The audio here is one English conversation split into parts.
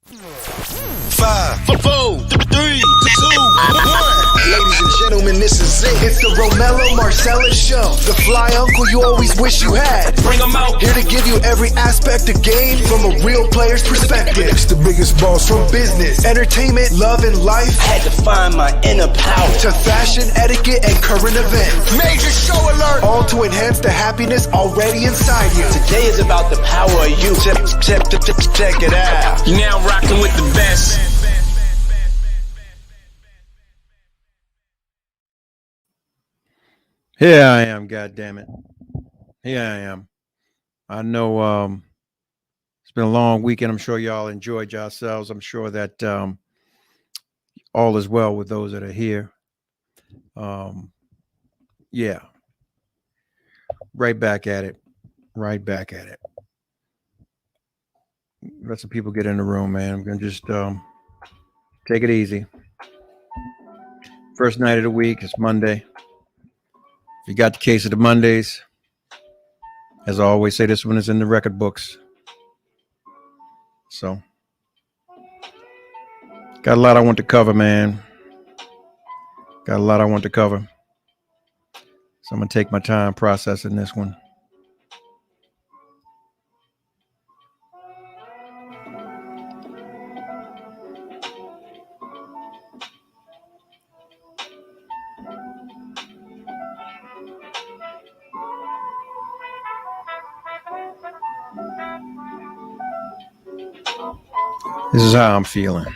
5, 4, 3, 2, 1. Ladies and gentlemen, this is it. It's the Romello Marcellus Show. The fly uncle you always wish you had. Bring 'em out. Here to give you every aspect of game from a real player's perspective. It's the biggest boss from business, entertainment, love, and life. Had to find my inner power. To fashion, etiquette, and current events. Major show alert. All to enhance the happiness already inside you. Today is about the power of you. Check it out. You're now rocking with the best. Here I am, goddammit. Here I am. I know it's been a long weekend. I'm sure y'all enjoyed yourselves. I'm sure that all is well with those that are here. Yeah. Right back at it. Right back at it. Let some people get in the room, man. I'm going to just take it easy. First night of the week. It's Monday. If you got the case of the Mondays, as I always say, this one is in the record books. So, got a lot I want to cover, man. Got a lot I want to cover. So I'm going to take my time processing this one. This is how I'm feeling.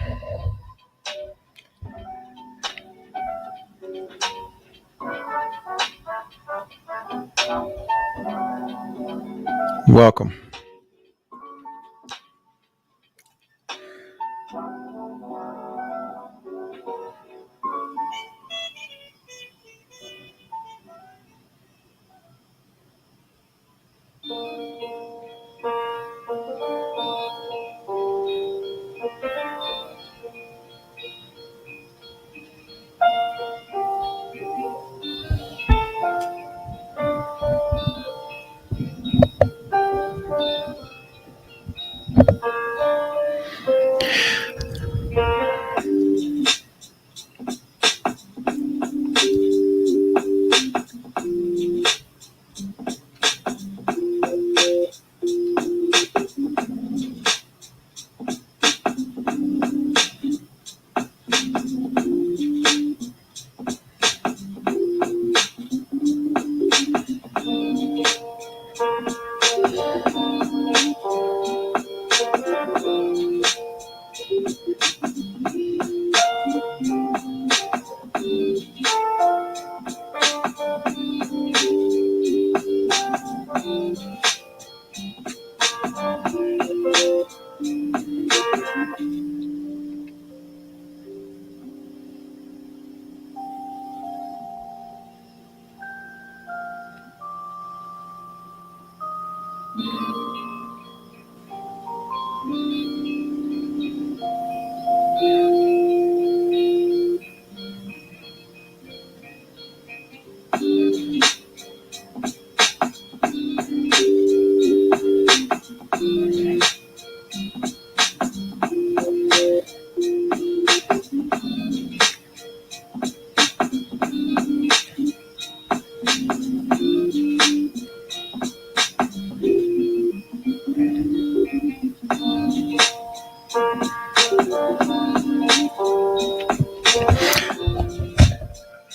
Welcome.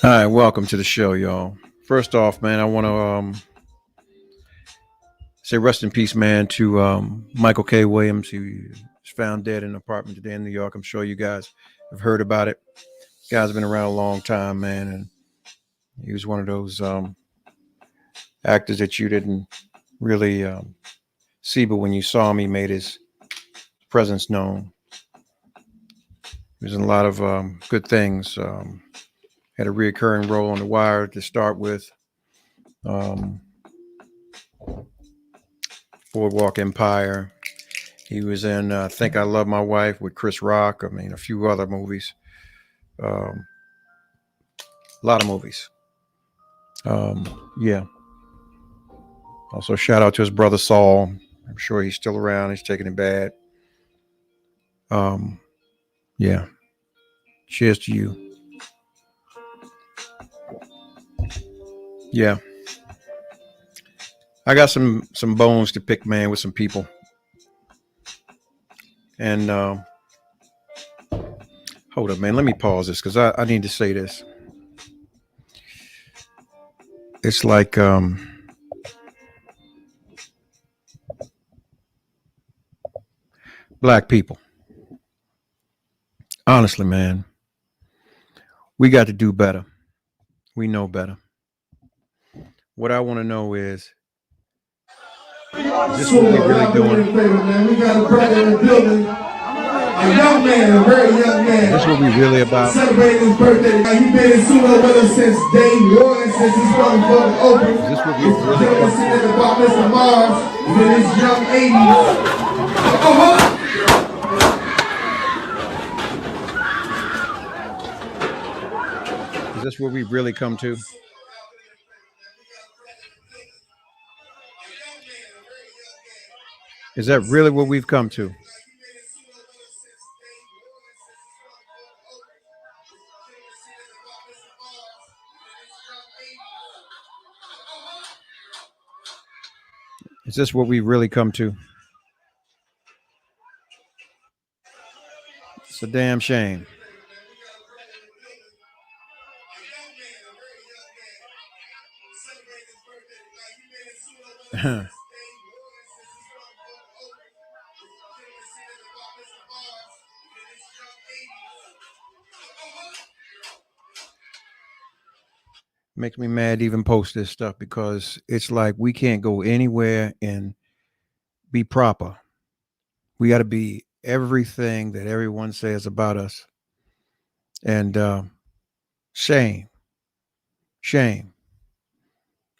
All right, welcome to the show, y'all. First off, man, I want to say rest in peace, man, to Michael K. Williams, who was found dead in an apartment today in New York. I'm sure you guys have heard about it. The guy's been around a long time, man, and he was one of those actors that you didn't really see, but when you saw him, he made his presence known. He was in a lot of good things. Had a reoccurring role on The Wire to start with. Boardwalk Empire. He was in Think I Love My Wife with Chris Rock. I mean, a few other movies. A lot of movies. Yeah. Also, shout out to his brother Saul. I'm sure he's still around. He's taking it bad. Yeah. Cheers to you. Yeah. I got some bones to pick, man, with some people. And hold up, man. Let me pause this because I need to say this. It's like black people. Honestly, man, we got to do better. We know better. What I want to know is this what we really doing? We got a brother in the building, a young man, a very young man. This what we really about? Celebrating his birthday. He's been in Suno with us since day one, since his motherfucking open. Is this what we really come to? About Mr. Mars in his young 80s. Is this what we really come to? Is that really what we've come to? Is this what we really come to? It's a damn shame. Makes me mad to even post this stuff because it's like we can't go anywhere and be proper. We got to be everything that everyone says about us. And shame.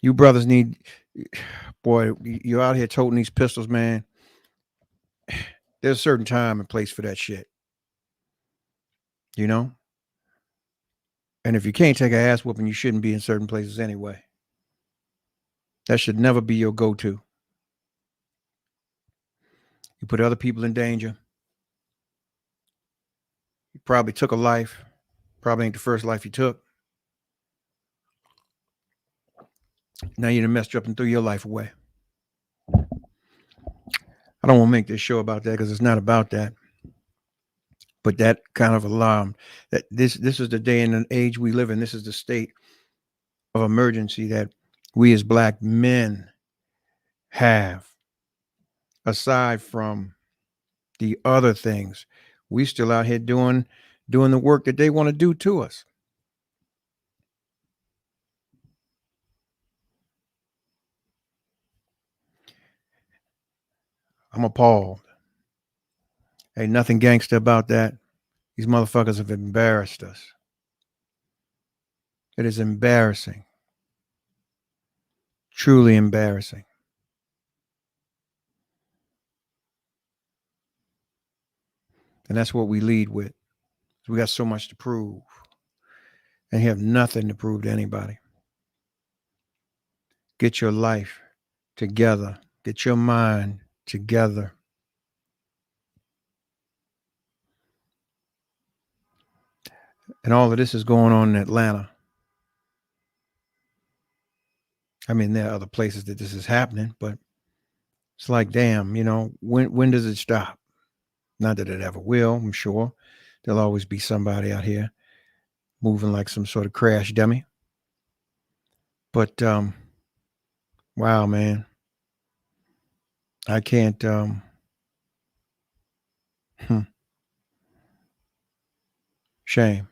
You brothers need, boy, you're out here toting these pistols, man. There's a certain time and place for that shit. You know? And if you can't take an ass whooping, you shouldn't be in certain places anyway. That should never be your go-to. You put other people in danger. You probably took a life. Probably ain't the first life you took. Now you done messed up and threw your life away. I don't want to make this show about that because it's not about that. But that kind of alarm that this is the day and age we live in. This is the state of emergency that we as black men have. Aside from the other things, we still out here doing the work that they want to do to us. I'm appalled. Ain't nothing gangster about that. These motherfuckers have embarrassed us. It is embarrassing. Truly embarrassing. And that's what we lead with. We got so much to prove. And you have nothing to prove to anybody. Get your life together. Get your mind together. And all of this is going on in Atlanta. I mean, there are other places that this is happening, but it's like, damn, you know, when does it stop? Not that it ever will, I'm sure. There'll always be somebody out here moving like some sort of crash dummy. But, wow, man. I can't, shame.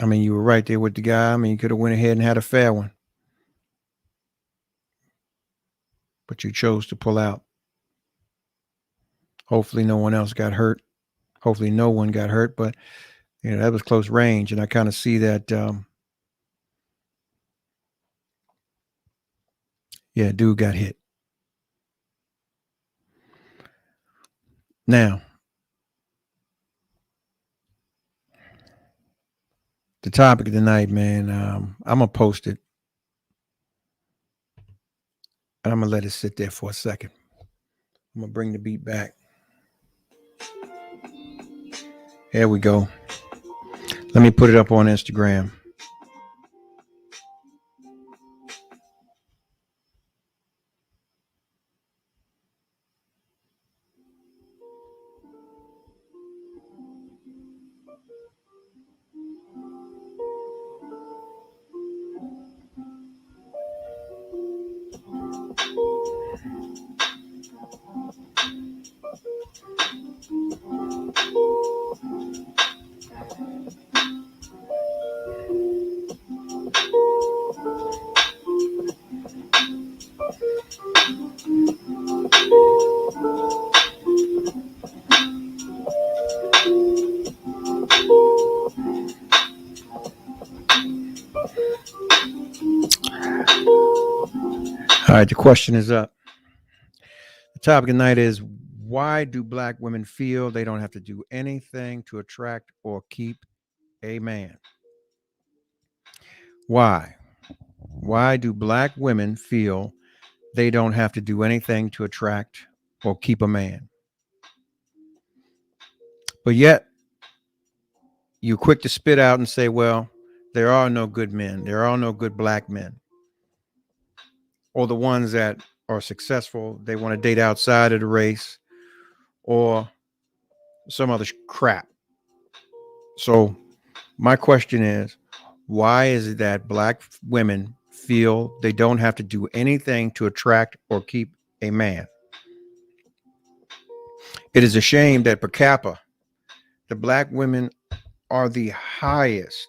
I mean, you were right there with the guy. I mean, you could have went ahead and had a fair one. But you chose to pull out. Hopefully no one else got hurt. Hopefully no one got hurt, but you know, that was close range. And I kind of see that, yeah, dude got hit. Now, the topic of the night, man, I'm going to post it. And I'm going to let it sit there for a second. I'm gonna bring the beat back. Here we go. Let me put it up on Instagram. All right, the question is up. The topic of the night is, why do black women feel they don't have to do anything to attract or keep a man? Why? Why do black women feel they don't have to do anything to attract or keep a man? But yet, you're quick to spit out and say, well, there are no good men. There are no good black men. Or the ones that are successful, they want to date outside of the race or some other crap. So my question is, why is it that black women feel they don't have to do anything to attract or keep a man? It is a shame that per capita, the black women are the highest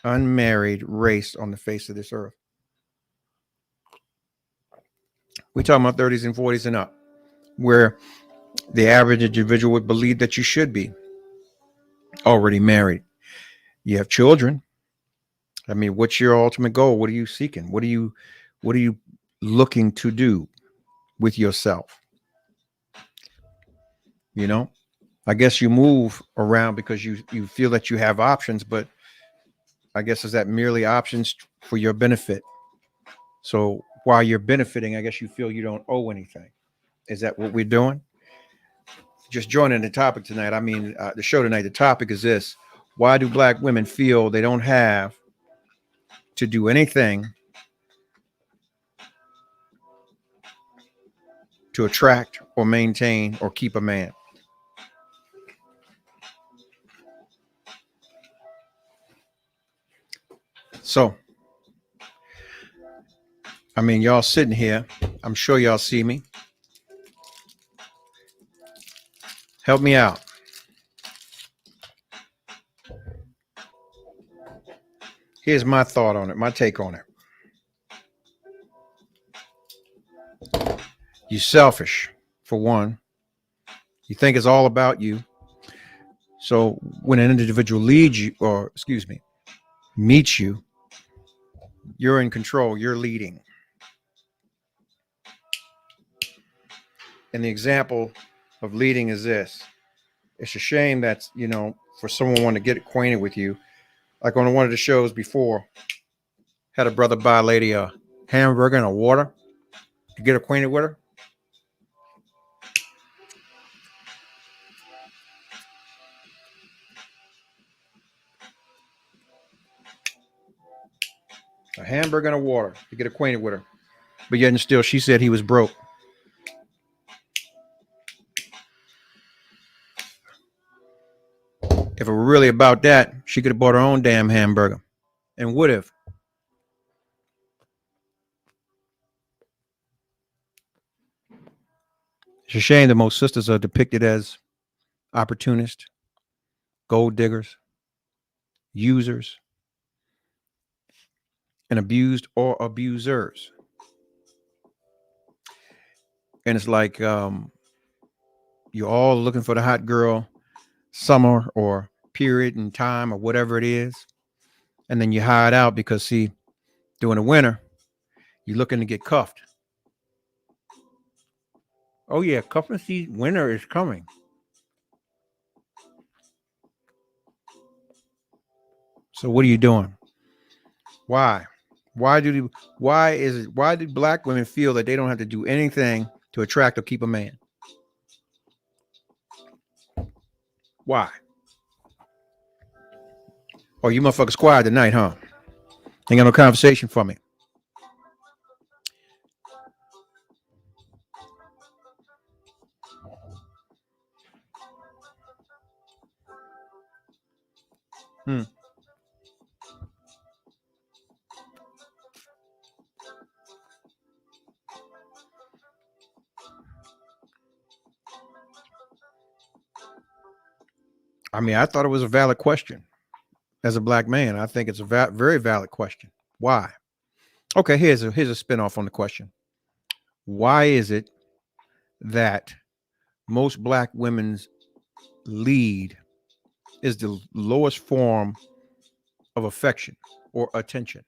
unmarried race on the face of this earth. We're talking about 30s and 40s and up, where the average individual would believe that you should be already married. You have children. I mean, what's your ultimate goal? What are you seeking? What are you looking to do with yourself? You know, I guess you move around because you feel that you have options, but I guess is that merely options for your benefit? So while you're benefiting, I guess you feel you don't owe anything. Is that what we're doing? Just joining the topic tonight. I mean, the show tonight, the topic is this: why do black women feel they don't have to do anything to attract or maintain or keep a man? So, I mean, y'all sitting here. I'm sure y'all see me. Help me out. Here's my thought on it, my take on it. You're selfish, for one. You think it's all about you. So when an individual leads you, or meets you, you're in control, you're leading. And the example of leading is this. It's a shame that, for someone to get acquainted with you, like on one of the shows before, had a brother buy a lady a hamburger and a water to get acquainted with her. A hamburger and a water to get acquainted with her. But yet and still, she said he was broke. If it were really about that, she could have bought her own damn hamburger and would have. It's a shame that most sisters are depicted as opportunists, gold diggers, users, and abused or abusers. And it's like you're all looking for the hot girl summer or period in time or whatever it is. And then you hide out because, see, during the winter, you're looking to get cuffed. Oh, yeah, cuffing season, winter is coming. So what are you doing? Why? Why do black women feel that they don't have to do anything to attract or keep a man? Why? Oh, you motherfuckers quiet tonight, huh? Ain't got no conversation for me. I mean, I thought it was a valid question. As a black man, I think it's a very valid question. Why? Okay, here's a spinoff on the question. Why is it that most black women's lead is the lowest form of affection or attention?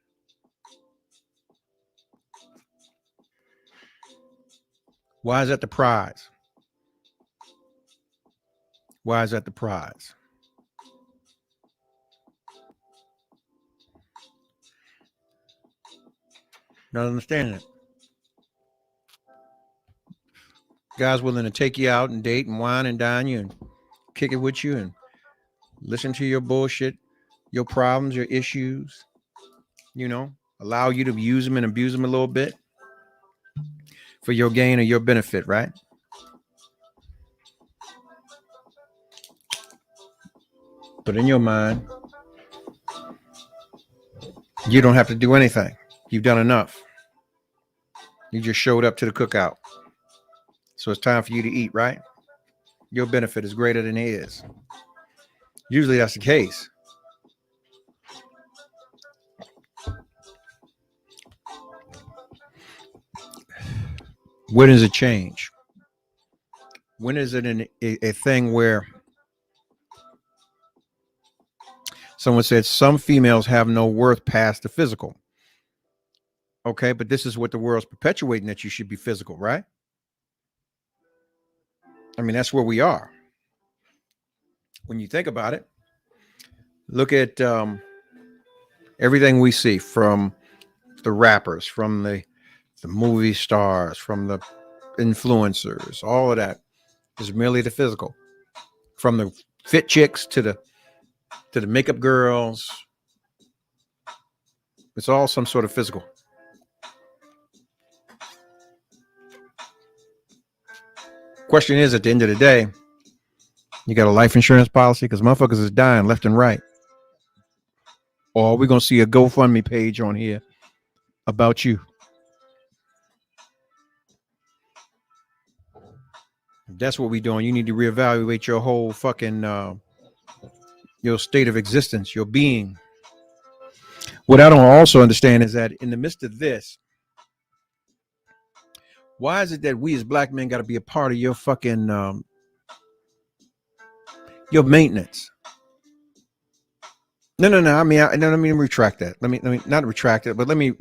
Why is that the prize? Why is that the prize? Not understanding it. Guys willing to take you out and date and wine and dine you and kick it with you and listen to your bullshit, your problems, your issues, allow you to use them and abuse them a little bit for your gain or your benefit, right? But in your mind, you don't have to do anything. You've done enough. You just showed up to the cookout. So it's time for you to eat, right? Your benefit is greater than his. Usually that's the case. When does it change? When is it a thing where someone said some females have no worth past the physical? Okay, but this is what the world's perpetuating, that you should be physical, right? I mean, that's where we are. When you think about it, look at everything we see, from the rappers, from the movie stars, from the influencers, all of that is merely the physical. From the fit chicks to the makeup girls, it's all some sort of physical. Question is, at the end of the day, you got a life insurance policy? Because motherfuckers is dying left and right. Or are we going to see a GoFundMe page on here about you? If that's what we're doing, you need to reevaluate your whole fucking your state of existence, your being. What I don't also understand is that in the midst of this, why is it that we as black men got to be a part of your fucking your maintenance? No. I mean, let me retract that. Let me not retract it, but let me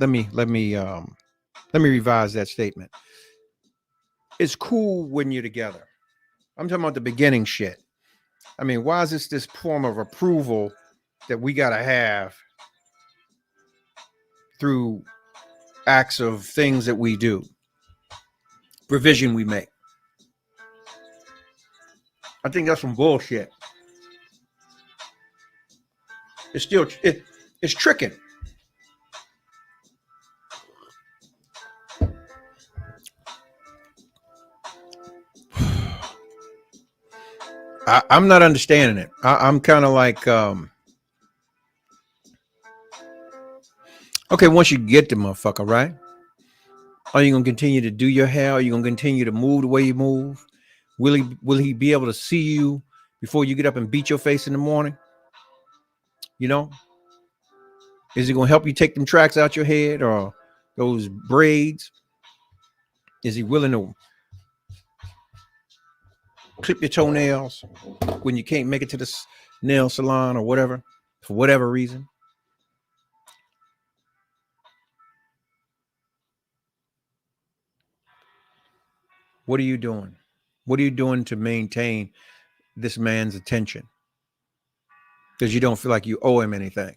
revise that statement. It's cool when you're together. I'm talking about the beginning shit. I mean, why is this form of approval that we got to have through acts of things that we do, provision we make? I think that's some bullshit. It's still it's tricking. I'm not understanding it. I'm kind of like, okay, once you get the motherfucker, right? Are you gonna continue to do your hair? Are you gonna continue to move the way you move? Will he be able to see you before you get up and beat your face in the morning? You know? Is he gonna help you take them tracks out your head or those braids? Is he willing to clip your toenails when you can't make it to the nail salon or whatever, for whatever reason? What are you doing? What are you doing to maintain this man's attention? Because you don't feel like you owe him anything.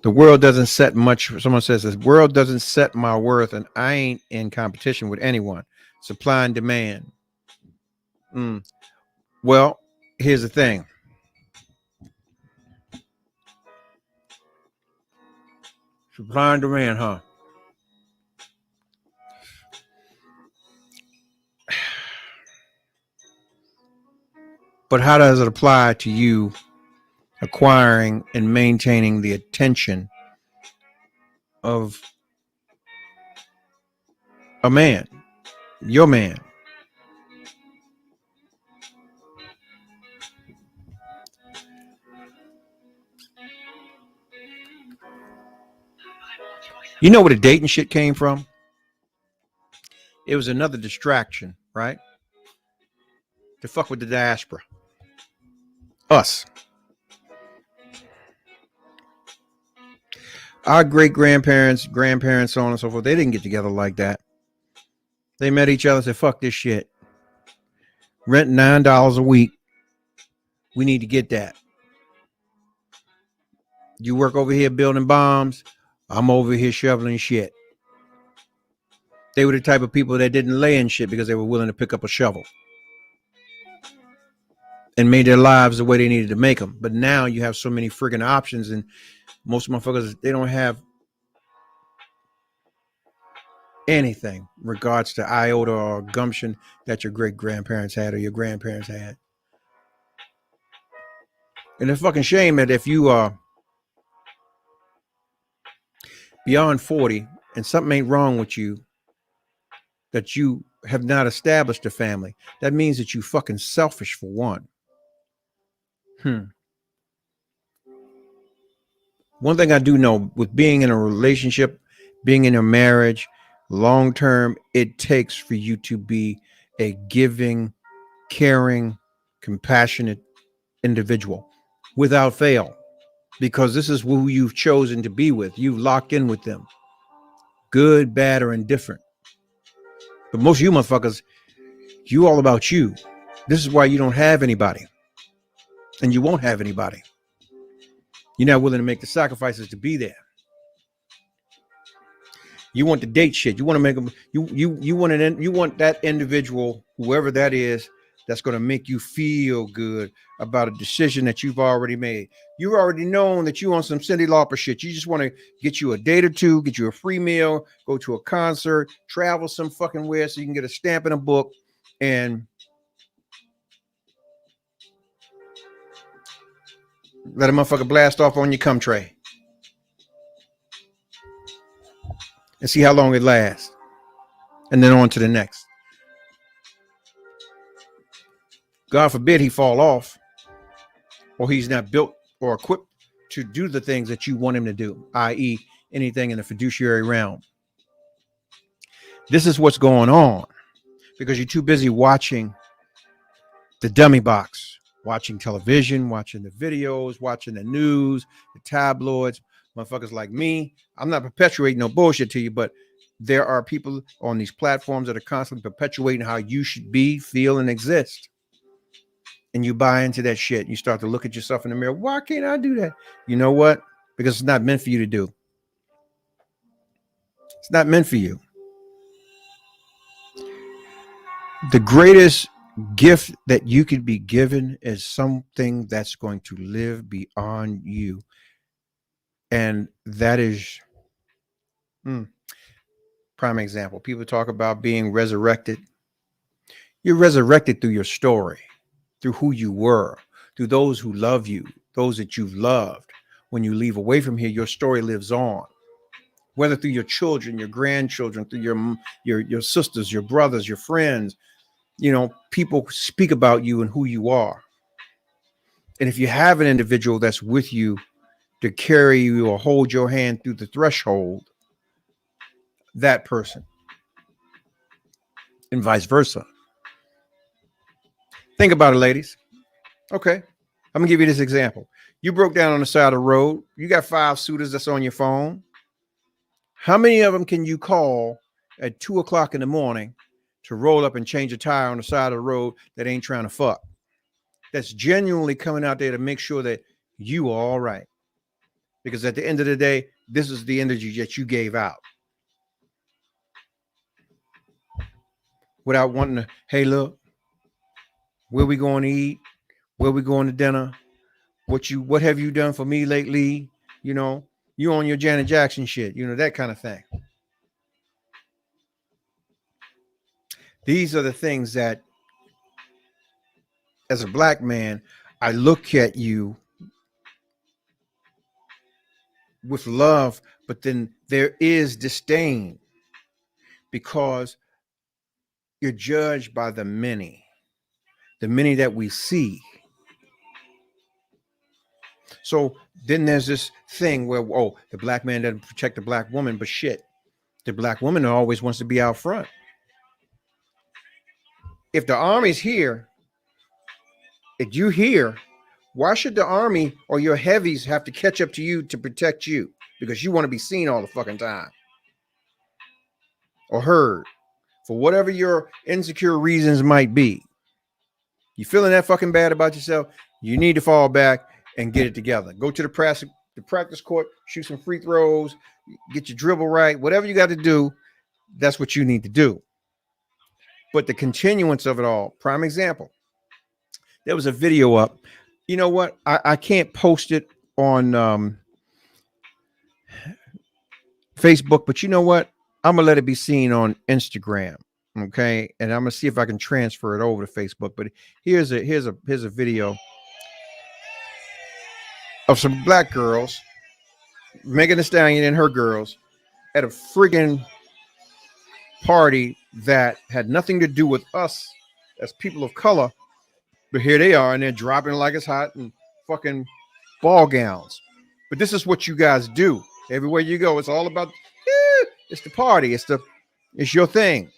The world doesn't set much. Someone says the world doesn't set my worth, and I ain't in competition with anyone. Supply and demand. Well, here's the thing. Supply and demand, huh? But how does it apply to you acquiring and maintaining the attention of a man, your man? You know where the dating shit came from? It was another distraction, right? To fuck with the diaspora. Us. Our great-grandparents, grandparents, so on and so forth, they didn't get together like that. They met each other and said, fuck this shit. Rent $9 a week. We need to get that. You work over here building bombs. I'm over here shoveling shit. They were the type of people that didn't lay in shit because they were willing to pick up a shovel and made their lives the way they needed to make them. But now you have so many friggin' options, and most motherfuckers, they don't have anything in regards to iota or gumption that your great-grandparents had or your grandparents had. And it's fucking shame that if you are beyond 40 and something ain't wrong with you, that you have not established a family, that means that you fucking selfish for one. One thing I do know with being in a relationship, being in a marriage, long term, it takes for you to be a giving, caring, compassionate individual without fail, because this is who you've chosen to be with. You've locked in with them, good, bad, or indifferent. But most of you motherfuckers, you all about you. This is why you don't have anybody, and you won't have anybody. You're not willing to make the sacrifices to be there. You want the date shit. You want to make them. You want that individual, whoever that is, that's going to make you feel good about a decision that you've already made. You've already known that you want some Cyndi Lauper shit. You just want to get you a date or two, get you a free meal, go to a concert, travel some fucking where so you can get a stamp in a book and let a motherfucker blast off on your cum tray and see how long it lasts, and then on to the next. God forbid he fall off, or he's not built or equipped to do the things that you want him to do, i.e. anything in the fiduciary realm. This is what's going on because you're too busy watching the dummy box, watching television, watching the videos, watching the news, the tabloids. Motherfuckers like me, I'm not perpetuating no bullshit to you, but there are people on these platforms that are constantly perpetuating how you should be, feel, and exist. And you buy into that shit. You start to look at yourself in the mirror. Why can't I do that? You know what? Because it's not meant for you to do. It's not meant for you. The greatest gift that you could be given is something that's going to live beyond you. And that is prime example. People talk about being resurrected. You're resurrected through your story, through who you were, through those who love you, those that you've loved. When you leave away from here, your story lives on. Whether through your children, your grandchildren, through your sisters, your brothers, your friends, you know, people speak about you and who you are. And if you have an individual that's with you to carry you or hold your hand through the threshold, that person, and vice versa. Think about it, ladies. Okay, I'm gonna give you this example. You broke down on the side of the road. You got 5 suitors that's on your phone. How many of them can you call at 2 o'clock in the morning to roll up and change a tire on the side of the road that ain't trying to fuck? That's genuinely coming out there to make sure that you are all right. Because at the end of the day, this is the energy that you gave out. Without wanting to, hey, look, where we going to eat? Where we going to dinner? What have you done for me lately? You know, you on your Janet Jackson shit, you know, that kind of thing. These are the things that, as a black man, I look at you with love, but then there is disdain because you're judged by the many that we see. So then there's this thing where, oh, the black man doesn't protect the black woman, but shit, the black woman always wants to be out front. If the army's here, if you here, why should the army or your heavies have to catch up to you to protect you? Because you want to be seen all the fucking time or heard for whatever your insecure reasons might be. You feeling that fucking bad about yourself? You need to fall back and get it together. Go to the practice court, shoot some free throws, get your dribble right, whatever you got to do. That's what you need to do. But the continuance of it all, prime example, there was a video up. You know what? I can't post it on Facebook, but you know what? I'm going to let it be seen on Instagram. Okay. And I'm going to see if I can transfer it over to Facebook. But here's a video of some black girls, Megan Thee Stallion and her girls, at a friggin' party that had nothing to do with us as people of color, but here they are and they're dropping like it's hot and fucking ball gowns. But this is what you guys do everywhere you go. It's all about it's the party, it's your thing.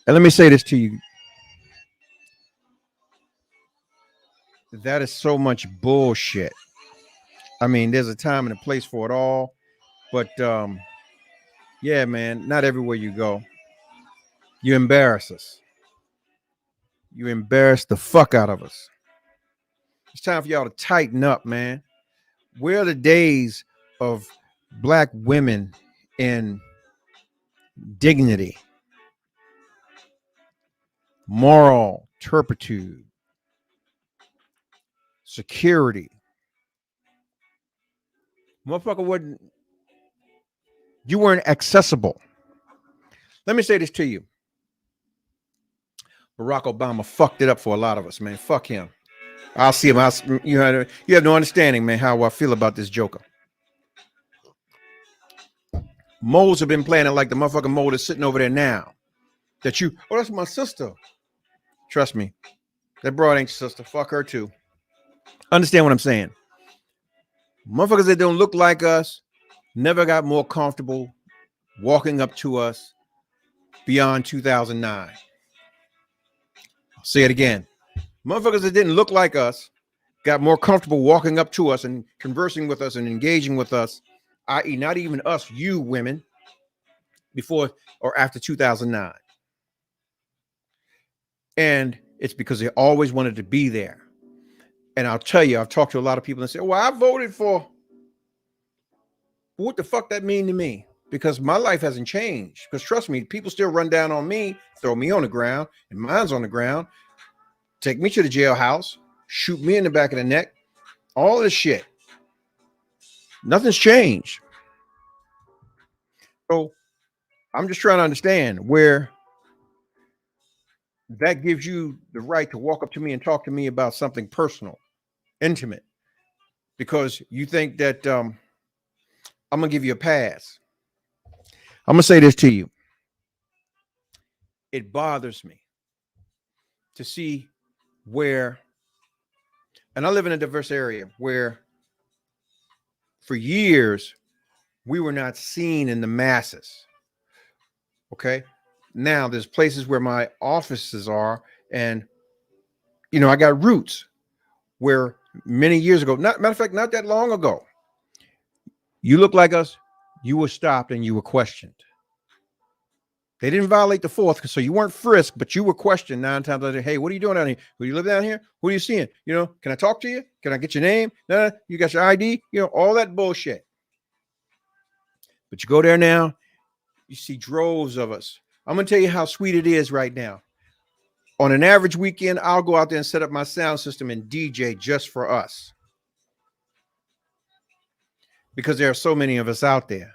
And let me say this to you, that is so much bullshit. I mean, there's a time and a place for it all, but yeah, man, not everywhere you go. You embarrass us. You embarrass the fuck out of us. It's time for y'all to tighten up, man. Where are the days of black women in dignity, moral turpitude, security? Motherfucker, you weren't accessible. Let me say this to you. Barack Obama fucked it up for a lot of us, man. Fuck him. I'll see him. You have no understanding, man, how I feel about this joker. Moles have been playing it like the motherfucking mole is sitting over there now. That you, oh, that's my sister. Trust me. That broad ain't your sister. Fuck her too. Understand what I'm saying? Motherfuckers that don't look like us never got more comfortable walking up to us beyond 2009. I'll say it again. Motherfuckers that didn't look like us got more comfortable walking up to us and conversing with us and engaging with us, i.e. not even us, you women, before or after 2009. And it's because they always wanted to be there. And I'll tell you, I've talked to a lot of people and say, well, I voted for. What the fuck that mean to me? Because my life hasn't changed. Because trust me, people still run down on me, throw me on the ground, and mine's on the ground, take me to the jailhouse, shoot me in the back of the neck, all this shit. Nothing's changed. So I'm just trying to understand where that gives you the right to walk up to me and talk to me about something personal, intimate, because you think that I'm going to give you a pass. I'm going to say this to you. It bothers me to see where, and I live in a diverse area where for years we were not seen in the masses. Okay. Now there's places where my offices are, and I got roots where many years ago, matter of fact, not that long ago, you look like us, you were stopped and you were questioned. They didn't violate the fourth, so you weren't frisked, but you were questioned 9 times out of 10. Hey, what are you doing down here? Who you live down here? Who are you seeing? You know, can I talk to you? Can I get your name? No, you got your ID? You know, all that bullshit. But you go there now, you see droves of us. I'm going to tell you how sweet it is right now. On an average weekend, I'll go out there and set up my sound system and DJ just for us. Because there are so many of us out there.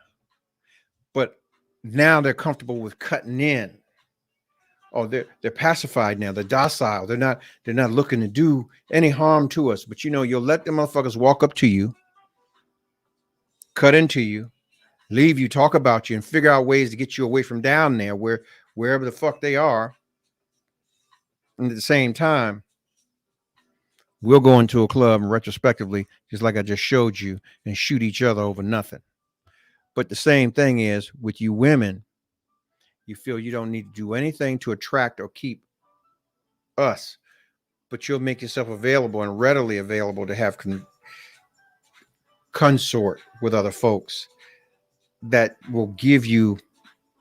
But now they're comfortable with cutting in. Oh, they're pacified now. They're docile. They're not looking to do any harm to us. But you know, you'll let them motherfuckers walk up to you, cut into you, leave you, talk about you, and figure out ways to get you away from down there wherever the fuck they are. And at the same time, we'll go into a club and retrospectively, just like I just showed you, and shoot each other over nothing. But the same thing is with you women, you feel you don't need to do anything to attract or keep us, but you'll make yourself available and readily available to have consort with other folks that will give you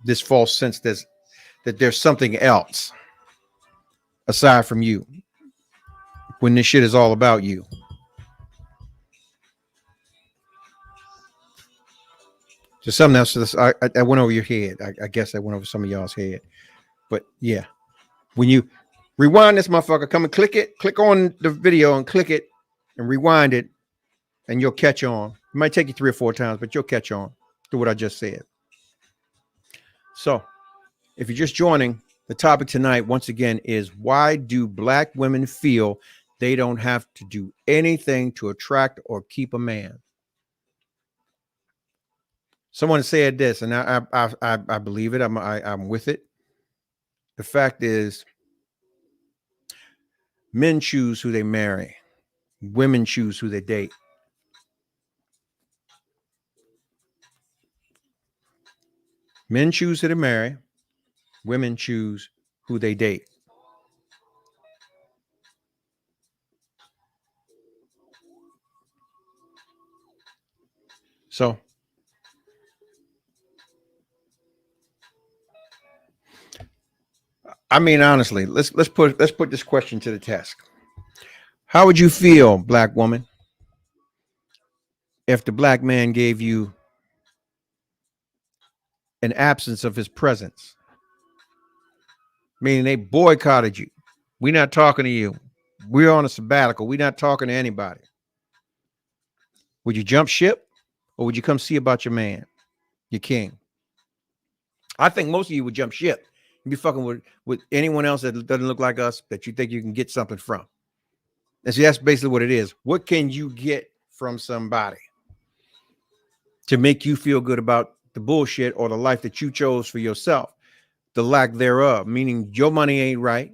this false sense that there's something else aside from you when this shit is all about you. Just something else. I went over your head. I guess I went over some of y'all's head. But yeah, when you rewind this motherfucker, come and click it. Click on the video and click it and rewind it, and you'll catch on. It might take you 3 or 4 times, but you'll catch on to what I just said. So if you're just joining, the topic tonight, once again, is why do black women feel they don't have to do anything to attract or keep a man? Someone said this, and I believe it. I'm with it. The fact is, men choose who they marry. Women choose who they date. Men choose who they marry. Women choose who they date. So, I mean, honestly, let's put this question to the test. How would you feel, black woman, if the black man gave you an absence of his presence? Meaning they boycotted you. We're not talking to you. We're on a sabbatical. We're not talking to anybody. Would you jump ship, or would you come see about your man, your king? I think most of you would jump ship. You'd be fucking with anyone else that doesn't look like us that you think you can get something from. And see, that's basically what it is. What can you get from somebody to make you feel good about the bullshit or the life that you chose for yourself? The lack thereof, meaning your money ain't right,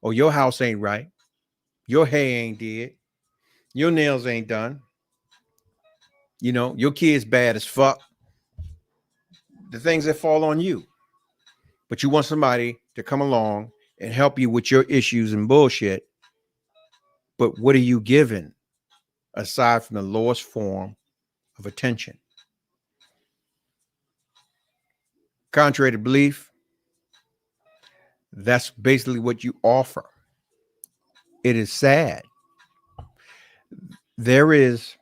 or your house ain't right, your hair ain't did, your nails ain't done, you know, your kid's bad as fuck. The things that fall on you. But you want somebody to come along and help you with your issues and bullshit. But what are you given aside from the lowest form of attention? Contrary to belief, that's basically what you offer. It is sad. There is,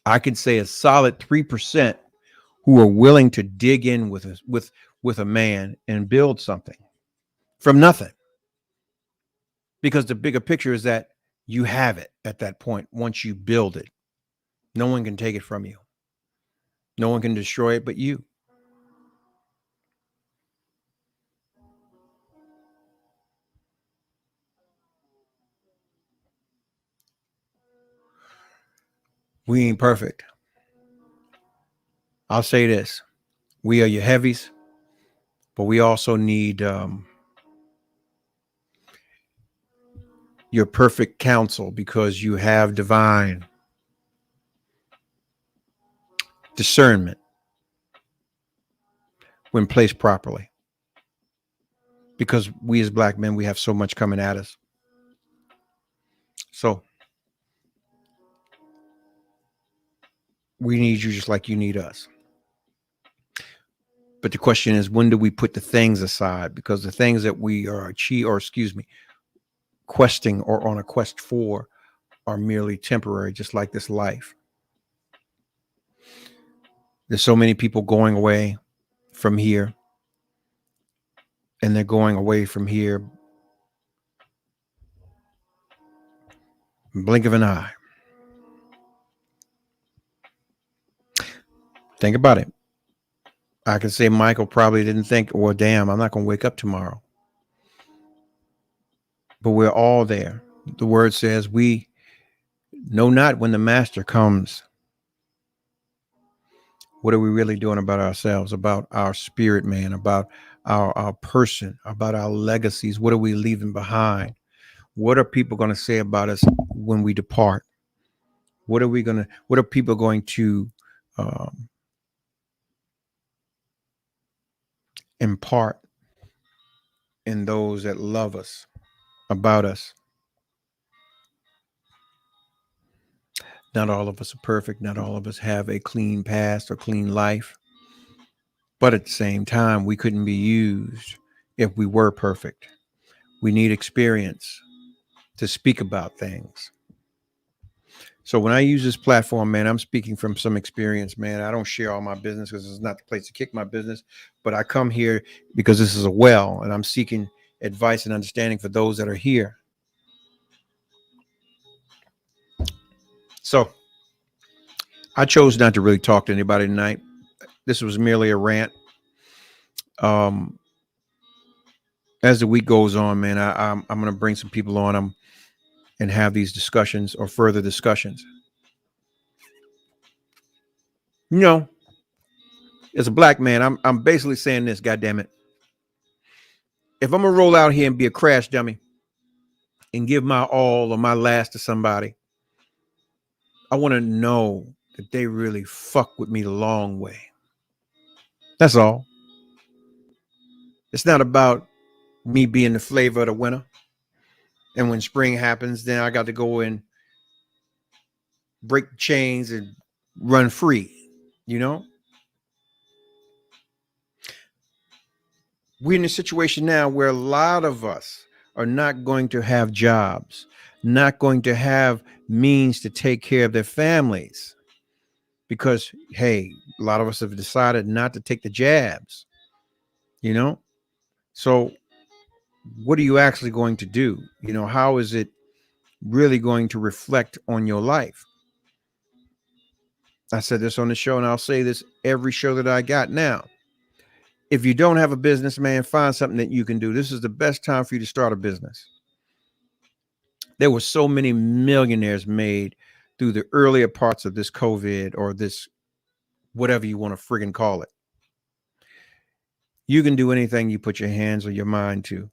I could say, a solid 3% who are willing to dig in with a man and build something from nothing. Because the bigger picture is that you have it at that point. Once you build it, no one can take it from you. No one can destroy it but you. We ain't perfect. I'll say this. We are your heavies, but we also need your perfect counsel, because you have divine discernment when placed properly. Because we as black men, we have so much coming at us. So we need you just like you need us. But the question is, when do we put the things aside? Because the things that we are questing or on a quest for are merely temporary, just like this life. There's so many people going away from here, and they're going away from here blink of an eye. Think about it. I can say Michael probably didn't think, well, damn, I'm not going to wake up tomorrow. But we're all there. The word says we know not when the master comes. What are we really doing about ourselves, about our spirit, man, about our person, about our legacies? What are we leaving behind? What are people going to say about us when we depart? What are people going to impart in those that love us, about us? Not all of us are perfect. Not all of us have a clean past or clean life. But at the same time, we couldn't be used if we were perfect. We need experience to speak about things. So when I use this platform, man, I'm speaking from some experience, man. I don't share all my business because it's not the place to kick my business. But I come here because this is a well, and I'm seeking advice and understanding for those that are here. So I chose not to really talk to anybody tonight. This was merely a rant. As the week goes on, man, I'm going to bring some people on them and have these discussions or further discussions. You know, as a black man, I'm basically saying this, goddammit. If I'm going to roll out here and be a crash dummy and give my all or my last to somebody, I want to know that they really fuck with me the long way. That's all. It's not about me being the flavor of the winter. And when spring happens, then I got to go and break the chains and run free, you know? We're in a situation now where a lot of us are not going to have jobs, not going to have means to take care of their families because, hey, a lot of us have decided not to take the jabs, you know? So what are you actually going to do? You know, how is it really going to reflect on your life? I said this on the show, and I'll say this every show that I got now. If you don't have a business, man, find something that you can do. This is the best time for you to start a business. There were so many millionaires made through the earlier parts of this COVID or this, whatever you want to friggin' call it. You can do anything you put your hands or your mind to.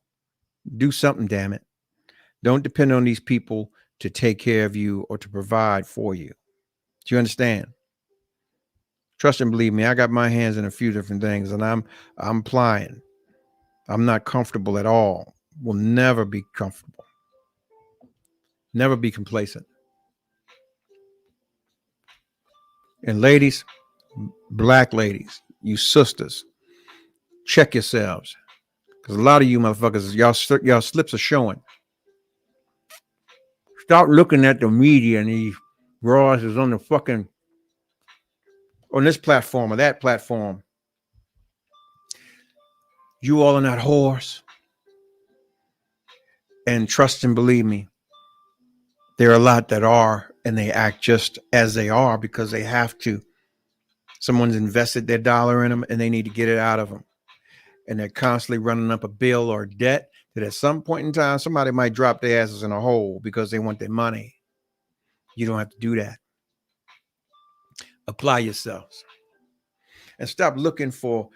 Do something, damn it. Don't depend on these people to take care of you or to provide for you. Do you understand? Trust and believe me, I got my hands in a few different things, and I'm applying. I'm not comfortable at all. Will never be comfortable. Never be complacent. And ladies, black ladies, you sisters, check yourselves. Because a lot of you motherfuckers, y'all slips are showing. Stop looking at the media and these raws is on the fucking, on this platform or that platform. You all are not whores. And trust and believe me, there are a lot that are, and they act just as they are because they have to. Someone's invested their dollar in them and they need to get it out of them. And they're constantly running up a bill or debt that at some point in time, somebody might drop their asses in a hole because they want their money. You don't have to do that. Apply yourselves. And stop looking for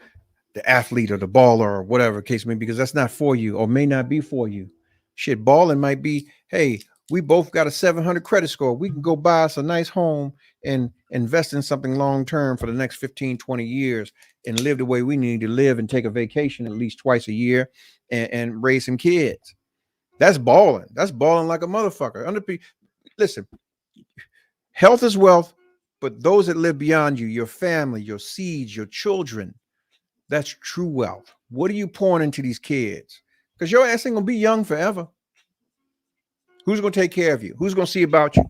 the athlete or the baller or whatever case may be, because that's not for you or may not be for you. Shit, balling might be, hey, we both got a 700 credit score. We can go buy us a nice home and invest in something long-term for the next 15, 20 years and live the way we need to live and take a vacation at least twice a year and raise some kids. That's balling. That's balling like a motherfucker. Listen, health is wealth, but those that live beyond you, your family, your seeds, your children, That's true wealth. What are you pouring into these kids? Because your ass ain't gonna be young forever. Who's gonna take care of you? Who's gonna see about you?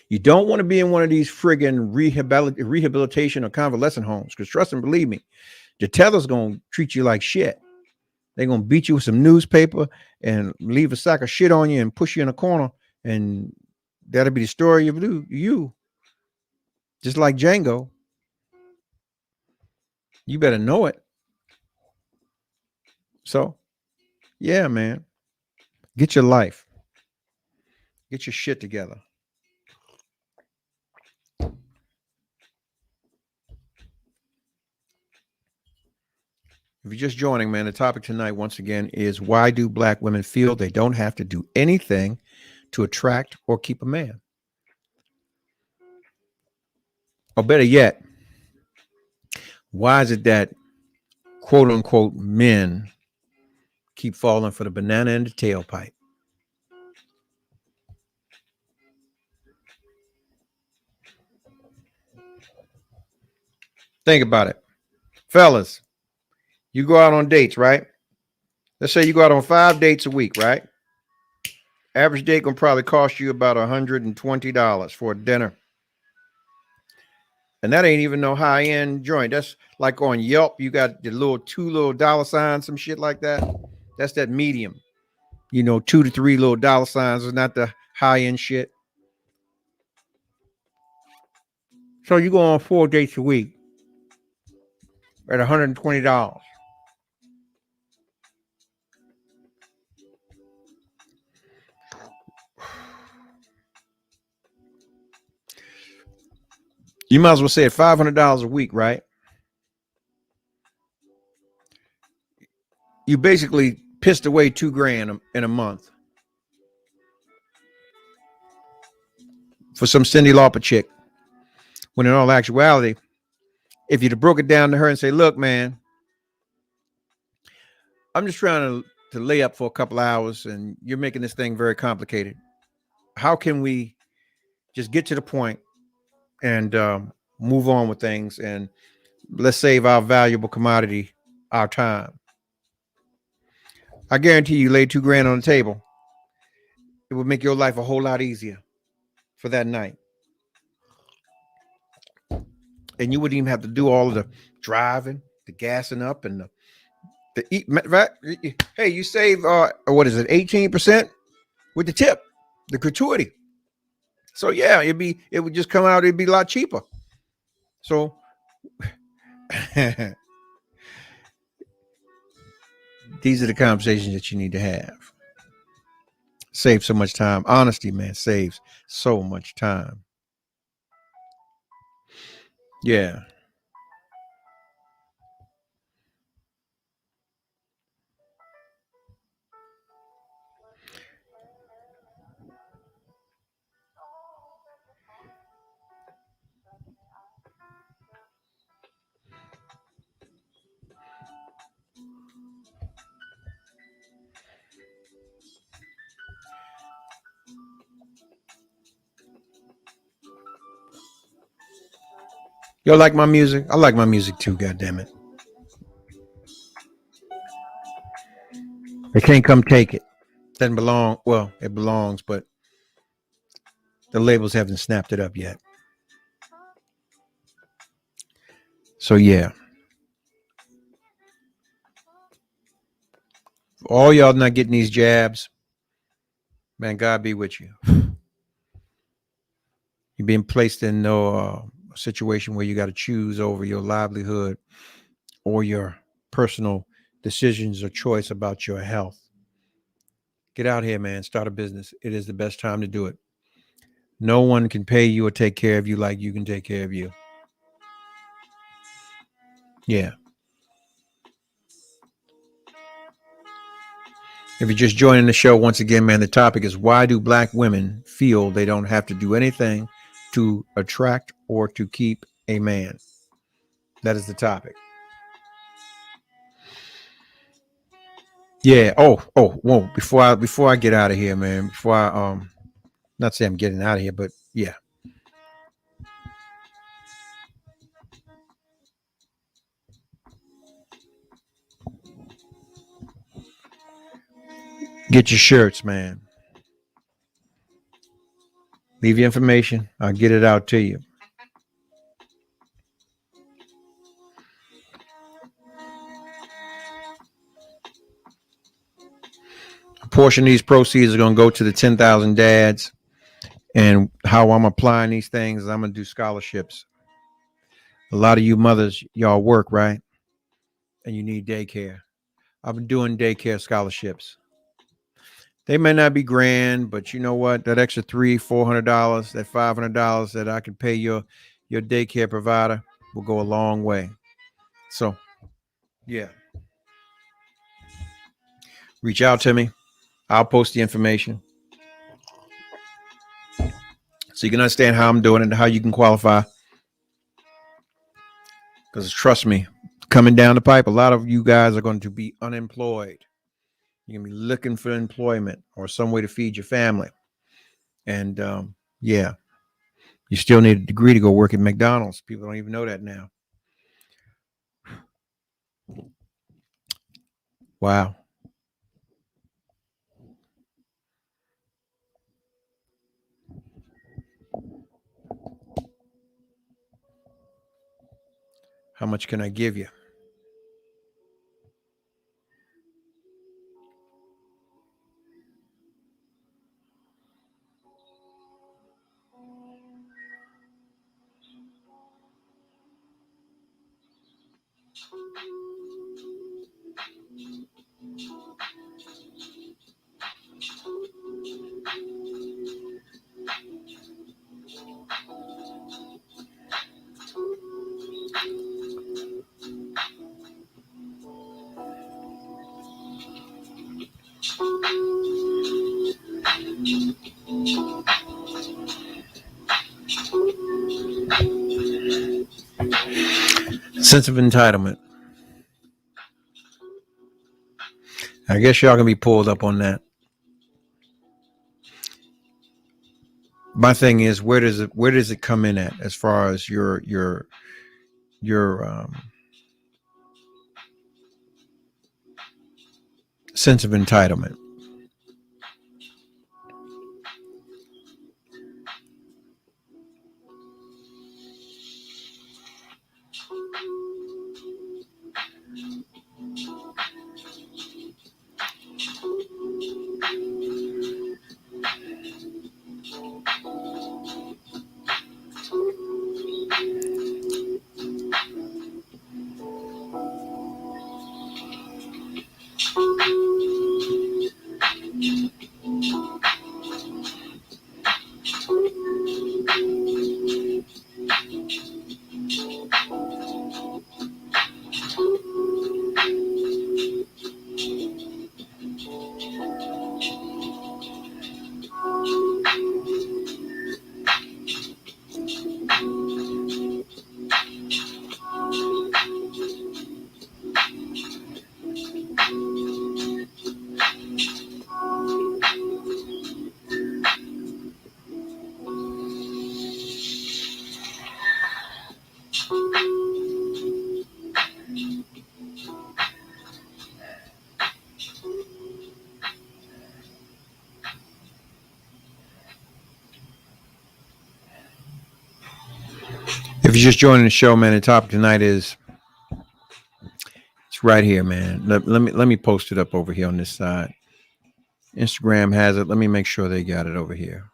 You don't want to be in one of these friggin' rehabilitation or convalescent homes. Because trust and believe me, the teller's gonna treat you like shit. They're gonna beat you with some newspaper and leave a sack of shit on you and push you in a corner, and that'll be the story of you. Just like Django. You better know it. So, yeah, man. Get your life. Get your shit together. If you're just joining, man, the topic tonight, once again, is why do black women feel they don't have to do anything to attract or keep a man? Or better yet, why is it that quote unquote men keep falling for the banana in the tailpipe? Think about it. Fellas, you go out on dates, right? Let's say you go out on 5 dates a week, right? Average date gonna probably cost you about $120 for a dinner. And that ain't even no high-end joint. That's like on Yelp, you got the two little dollar signs, some shit like that. That's that medium. 2 to 3 little dollar signs is not the high-end shit. So you go on 4 dates a week at $120. You might as well say at $500 a week, right? You basically pissed away $2,000 in a month for some Cyndi Lauper chick. When in all actuality, if you'd have broke it down to her and say, look, man, I'm just trying to lay up for a couple hours and you're making this thing very complicated. How can we just get to the point and move on with things, and let's save our valuable commodity, our time? I guarantee you lay $2,000 on the table, it would make your life a whole lot easier for that night. And you wouldn't even have to do all of the driving, the gassing up, and the eat. Hey, you save what is it, 18% with the tip, the gratuity. So yeah, it would just come out, it'd be a lot cheaper. So these are the conversations that you need to have. Save so much time. Honesty, man, saves so much time. Yeah. Y'all like my music? I like my music too, goddammit. They can't come take it. Doesn't belong. Well, it belongs, but the labels haven't snapped it up yet. So yeah. For all y'all not getting these jabs, man, God be with you. You're being placed in a situation where you got to choose over your livelihood or your personal decisions or choice about your health. Get out here, man. Start a business. It is the best time to do it. No one can pay you or take care of you like you can take care of you. Yeah. If you're just joining the show, once again, man, the topic is why do black women feel they don't have to do anything to attract or to keep a man? That is the topic. Yeah. Whoa. Before I get out of here, man, before I not say I'm getting out of here, but yeah. Get your shirts, man. Leave your information. I'll get it out to you. A portion of these proceeds are going to go to the 10,000 dads. And how I'm applying these things is I'm going to do scholarships. A lot of you mothers, y'all work, right? And you need daycare. I've been doing daycare scholarships. They may not be grand, but you know what? That extra $300-400, that $500 that I can pay your daycare provider will go a long way. So, yeah. Reach out to me. I'll post the information so you can understand how I'm doing it and how you can qualify. Because trust me, coming down the pipe, a lot of you guys are going to be unemployed. You're going to be looking for employment or some way to feed your family. And yeah, you still need a degree to go work at McDonald's. People don't even know that now. Wow. How much can I give you? Sense of entitlement. I guess y'all gonna be pulled up on that. My thing is, where does it come in at as far as your sense of entitlement? If you're just joining the show, man, the topic tonight is it's right here, man. Let me post it up over here on this side. Instagram has it. Let me make sure they got it over here.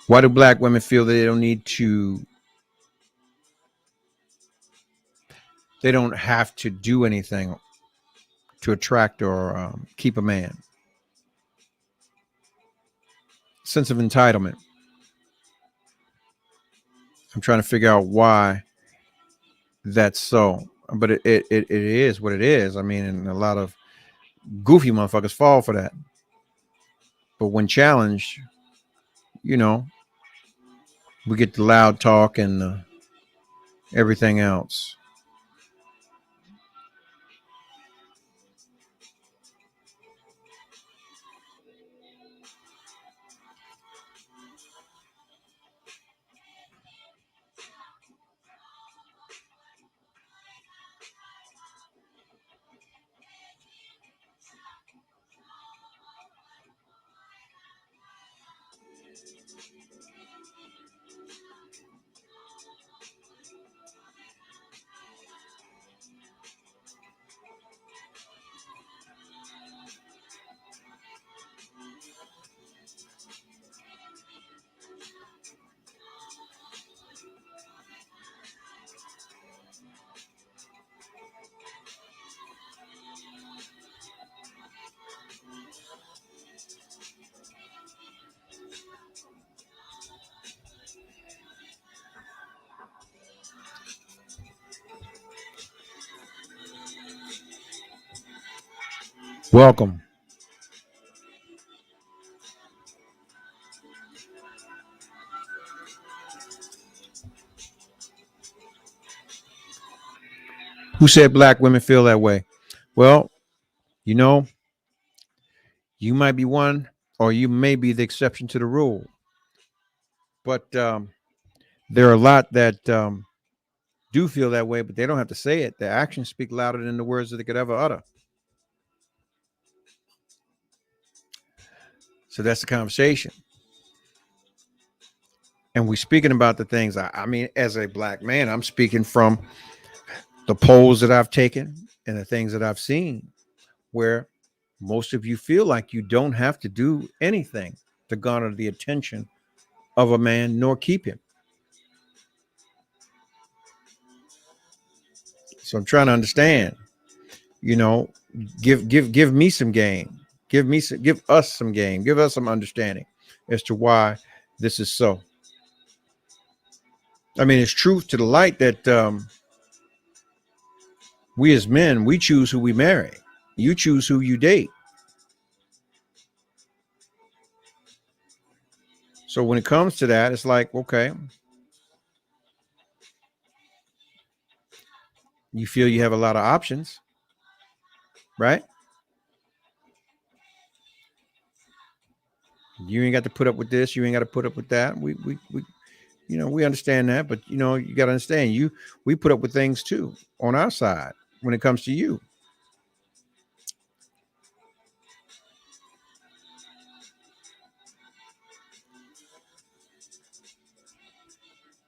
Why do black women feel that they don't have to do anything to attract or keep a man? Sense of entitlement. I'm trying to figure out why that's so, but it is what it is. I mean, and a lot of goofy motherfuckers fall for that. But when challenged, you know, we get the loud talk and everything else. Welcome. Who said black women feel that way? Well, you know, you might be one, or you may be the exception to the rule. But there are a lot that do feel that way, but they don't have to say it. Their actions speak louder than the words that they could ever utter. So that's the conversation. And we're speaking about the things, I mean, as a black man, I'm speaking from the polls that I've taken and the things that I've seen, where most of you feel like you don't have to do anything to garner the attention of a man nor keep him. So I'm trying to understand, you know, give me some game, give us some game, give us some understanding as to why this is so. I mean, it's truth to the light that we as men, we choose who we marry. You choose who you date. So when it comes to that, it's like, okay, you feel you have a lot of options, right? You ain't got to put up with this. You ain't got to put up with that. We you know, we understand that, but you know, you got to understand we put up with things too on our side when it comes to you.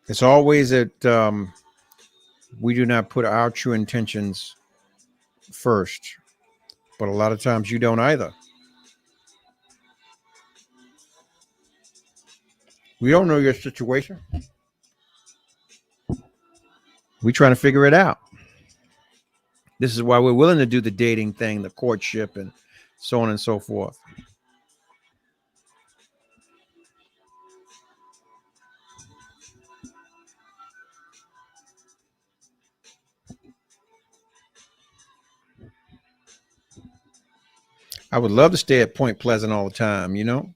It's always that we do not put our true intentions first, but a lot of times you don't either. We don't know your situation. We're trying to figure it out. This is why we're willing to do the dating thing, the courtship, and so on and so forth. I would love to stay at Point Pleasant all the time, you know?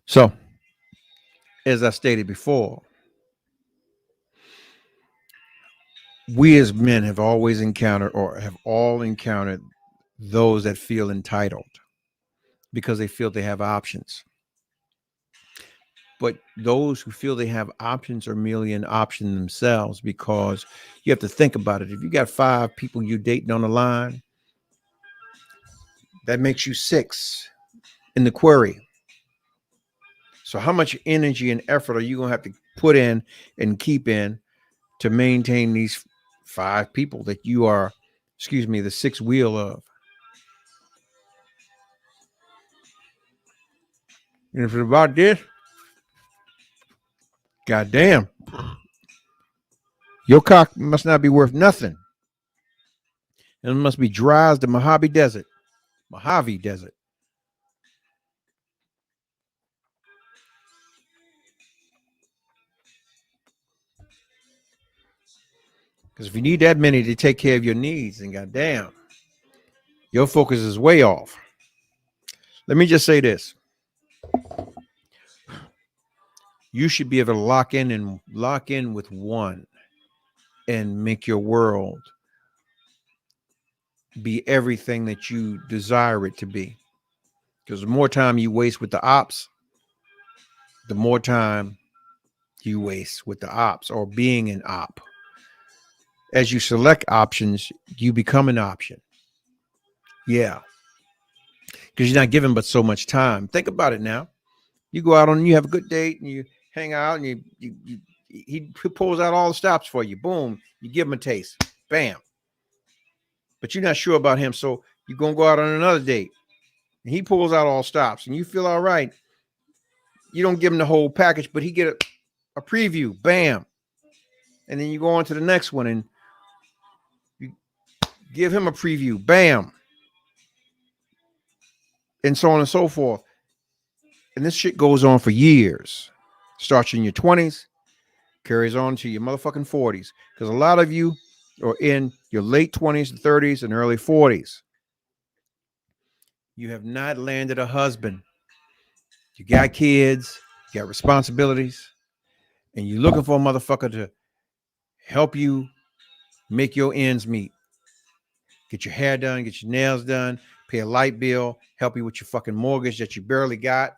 So, as I stated before, we as men have always encountered, or have all encountered, those that feel entitled because they feel they have options. But those who feel they have options are merely an option themselves, because you have to think about it. If you got 5 people you dating on the line, that makes you 6 in the query. So how much energy and effort are you going to have to put in and keep in to maintain these 5 people that you are, the 6th wheel of? And if it's about this, goddamn, your cock must not be worth nothing. And it must be dry as the Mojave Desert. Because if you need that many to take care of your needs, then goddamn, your focus is way off. Let me just say this. You should be able to lock in with one and make your world be everything that you desire it to be. Because the more time you waste with the ops, the more time you waste with the ops or being an op. As you select options, you become an option. Yeah. Because you're not given but so much time. Think about it now. You go out you have a good date and you hang out and he pulls out all the stops for you. Boom. You give him a taste. Bam. But you're not sure about him. So you're going to go out on another date and he pulls out all stops and you feel all right. You don't give him the whole package, but he get a preview. Bam. And then you go on to the next one and you give him a preview. Bam. And so on and so forth. And this shit goes on for years. Starts in your 20s, carries on to your motherfucking 40s. Because a lot of you are in your late 20s and 30s and early 40s. You have not landed a husband. You got kids, you got responsibilities, and you're looking for a motherfucker to help you make your ends meet. Get your hair done, get your nails done, pay a light bill, help you with your fucking mortgage that you barely got.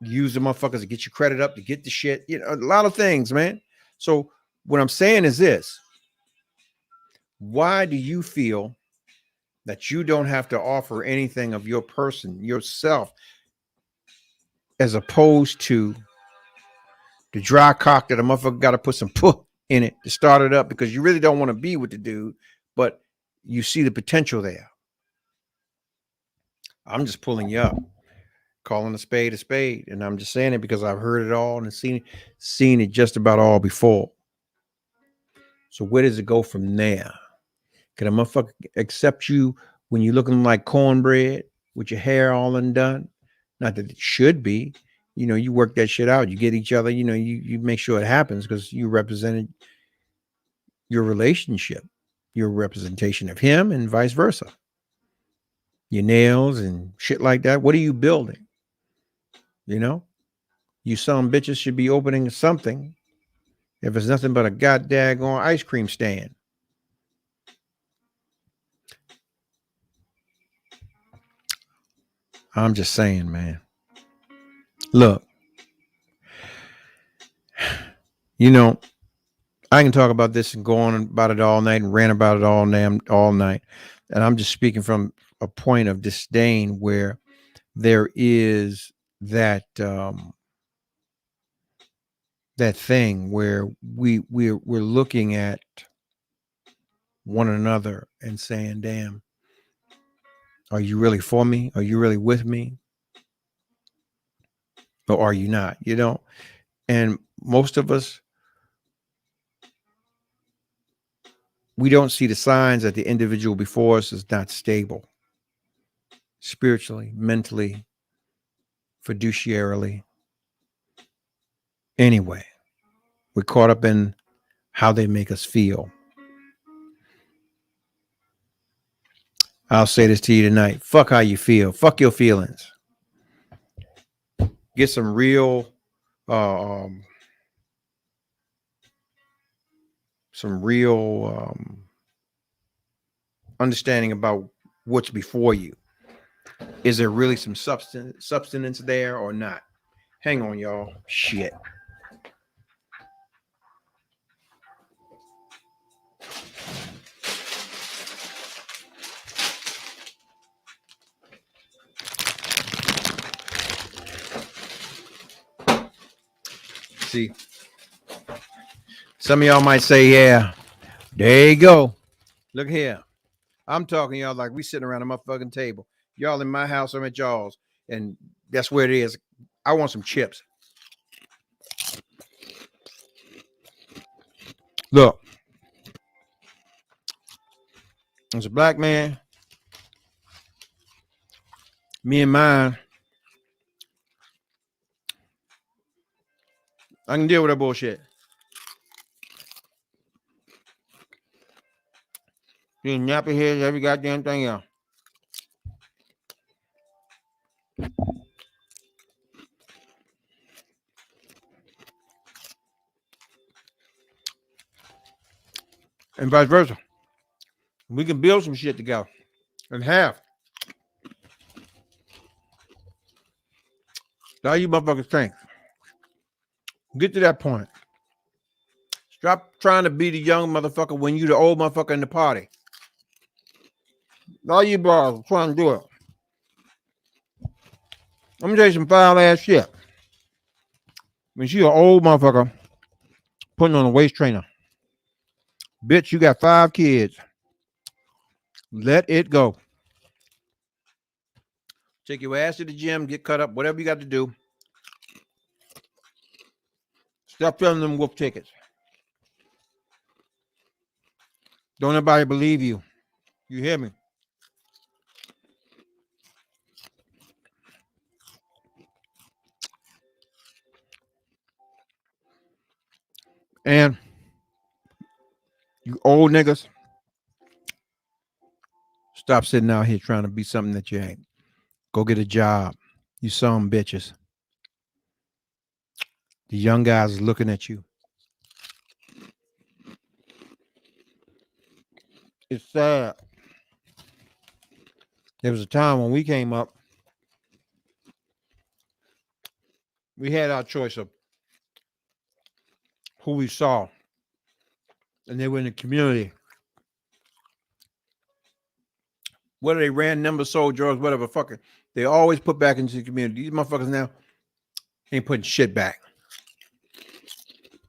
Use the motherfuckers to get your credit up, to get the shit. You know, a lot of things, man. So what I'm saying is this. Why do you feel that you don't have to offer anything of your person, yourself, as opposed to the dry cock that a motherfucker got to put some put in it to start it up because you really don't want to be with the dude, but you see the potential there? I'm just pulling you up, calling a spade, and I'm just saying it because I've heard it all and seen it just about all before. So where does it go from there? Can a motherfucker accept you when you're looking like cornbread with your hair all undone? Not that it should be. You know, you work that shit out. You get each other, you know, you make sure it happens because you represented your relationship, your representation of him and vice versa. Your nails and shit like that. What are you building? You know, you some bitches should be opening something if it's nothing but a goddamn ice cream stand. I'm just saying, man. Look, you know, I can talk about this and go on about it all night and rant about it all night. And I'm just speaking from a point of disdain where there is that that thing where we're looking at one another and saying, damn, are you really for me? Are you really with me? Or are you not? You know? And most of us, we don't see the signs that the individual before us is not stable spiritually, mentally, fiduciarily. Anyway, we're caught up in how they make us feel. I'll say this to you tonight. Fuck how you feel. Fuck your feelings. Get some real understanding about what's before you. Is there really some substance there or not? Hang on, y'all. Shit. See, some of y'all might say, yeah, there you go. Look here. I'm talking y'all like we sitting around a motherfucking table. Y'all in my house, I'm at y'all's, and that's where it is. I want some chips. Look, as a black man, me and mine, I can deal with that bullshit. You nappy heads, every goddamn thing else. And vice versa. We can build some shit together and have. Now you motherfuckers think. Get to that point. Stop trying to be the young motherfucker when you the old motherfucker in the party. All you bros trying to do it. Let me tell you some foul ass shit. When she an old motherfucker putting on a waist trainer. Bitch, you got 5 kids. Let it go. Take your ass to the gym, get cut up, whatever you got to do. Stop selling them wolf tickets. Don't nobody believe you. You hear me? And you old niggas, stop sitting out here trying to be something that you ain't. Go get a job. You some bitches. The young guys is looking at you. It's sad. There was a time when we came up, we had our choice of who we saw, and they were in the community. Whether they ran number soldiers, whatever, fucking, they always put back into the community. These motherfuckers now ain't putting shit back.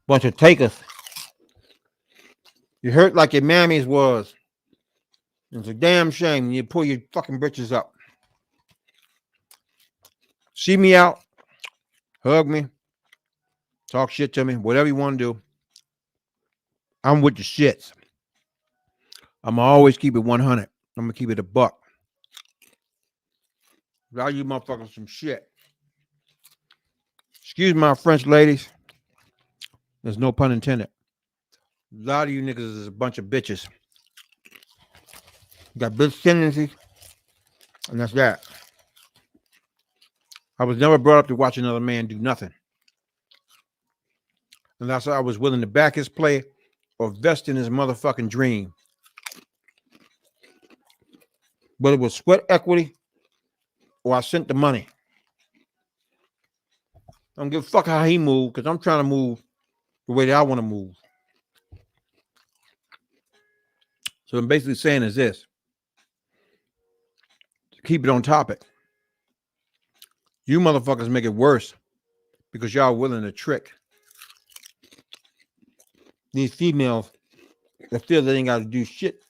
Bunch of takers. You hurt like your mammies was. It's a damn shame you pull your fucking britches up. See me out, hug me, talk shit to me, whatever you want to do. I'm with the shits. I'm always keep it 100. I'm gonna keep it a buck. Value motherfuckers some shit. Excuse my French ladies. There's no pun intended. A lot of you niggas is a bunch of bitches. You got bitch tendencies, and that's that. I was never brought up to watch another man do nothing. Unless I was willing to back his play or vest in his motherfucking dream. But it was sweat equity or I sent the money. I don't give a fuck how he moved because I'm trying to move the way that I want to move. So I'm basically saying is this. To keep it on topic. You motherfuckers make it worse because y'all willing to trick these females that feel they ain't got to do shit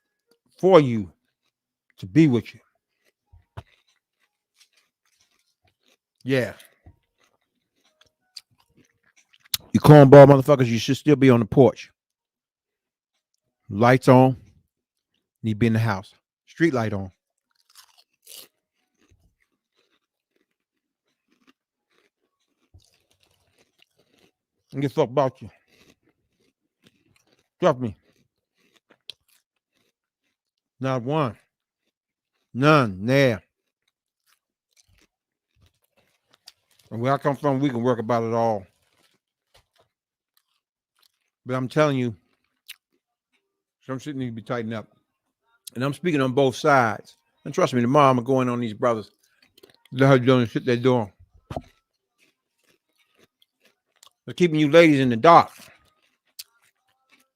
for you to be with you. Yeah. You cornball motherfuckers, you should still be on the porch. Lights on. Need to be in the house. Street light on. Don't give a fuck about you. Trust me. Not one. None. There. And where I come from, we can work about it all. But I'm telling you, some shit needs to be tightened up. And I'm speaking on both sides. And trust me, tomorrow I'm going on these brothers. They're doing the shit they're doing. They're keeping you ladies in the dark.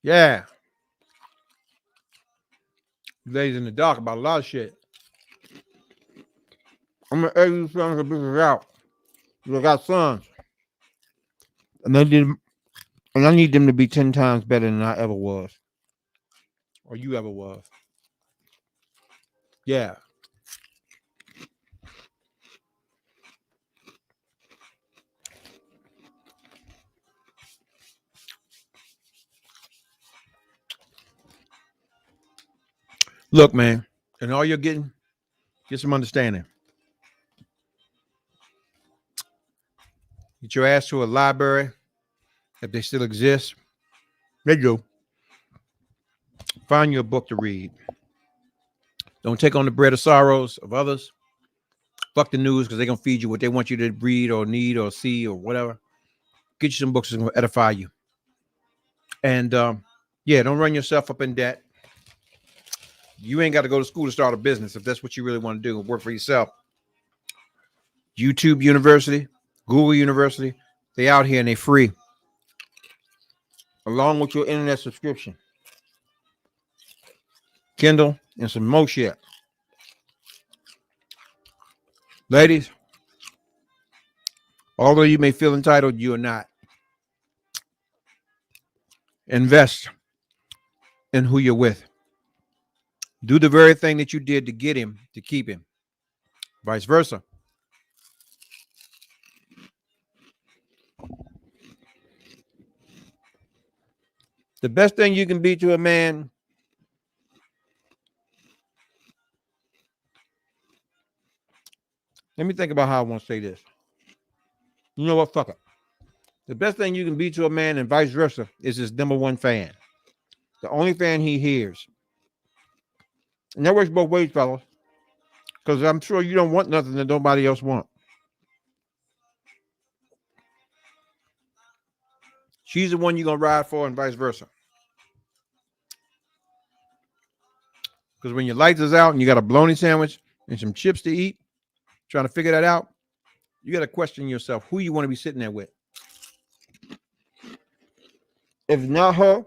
Yeah. You ladies in the dark about a lot of shit. I'm gonna egg these sons of bitches out. I got sons. And I need them to be 10 times better than I ever was. Or you ever was. Yeah. Look, man, and all you're getting, get some understanding. Get your ass to a library, if they still exist. They do. Find you a book to read. Don't take on the bread of sorrows of others. Fuck the news because they're going to feed you what they want you to read or need or see or whatever. Get you some books that's going to edify you. And, yeah, don't run yourself up in debt. You ain't got to go to school to start a business if that's what you really want to do and work for yourself. YouTube University, Google University, they out here and they free. Along with your internet subscription. Kindle and some more shit. Ladies, although you may feel entitled, you are not. Invest in who you're with. Do the very thing that you did to get him, to keep him. Vice versa. The best thing you can be to a man let me think about how I want to say this. You know what? Fuck it. The best thing you can be to a man and vice versa is his number one fan. The only fan he hears. And that works both ways, fellas. Because I'm sure you don't want nothing that nobody else wants. She's the one you're going to ride for and vice versa. Because when your lights is out and you got a bologna sandwich and some chips to eat, trying to figure that out, you got to question yourself who you want to be sitting there with. If it's not her,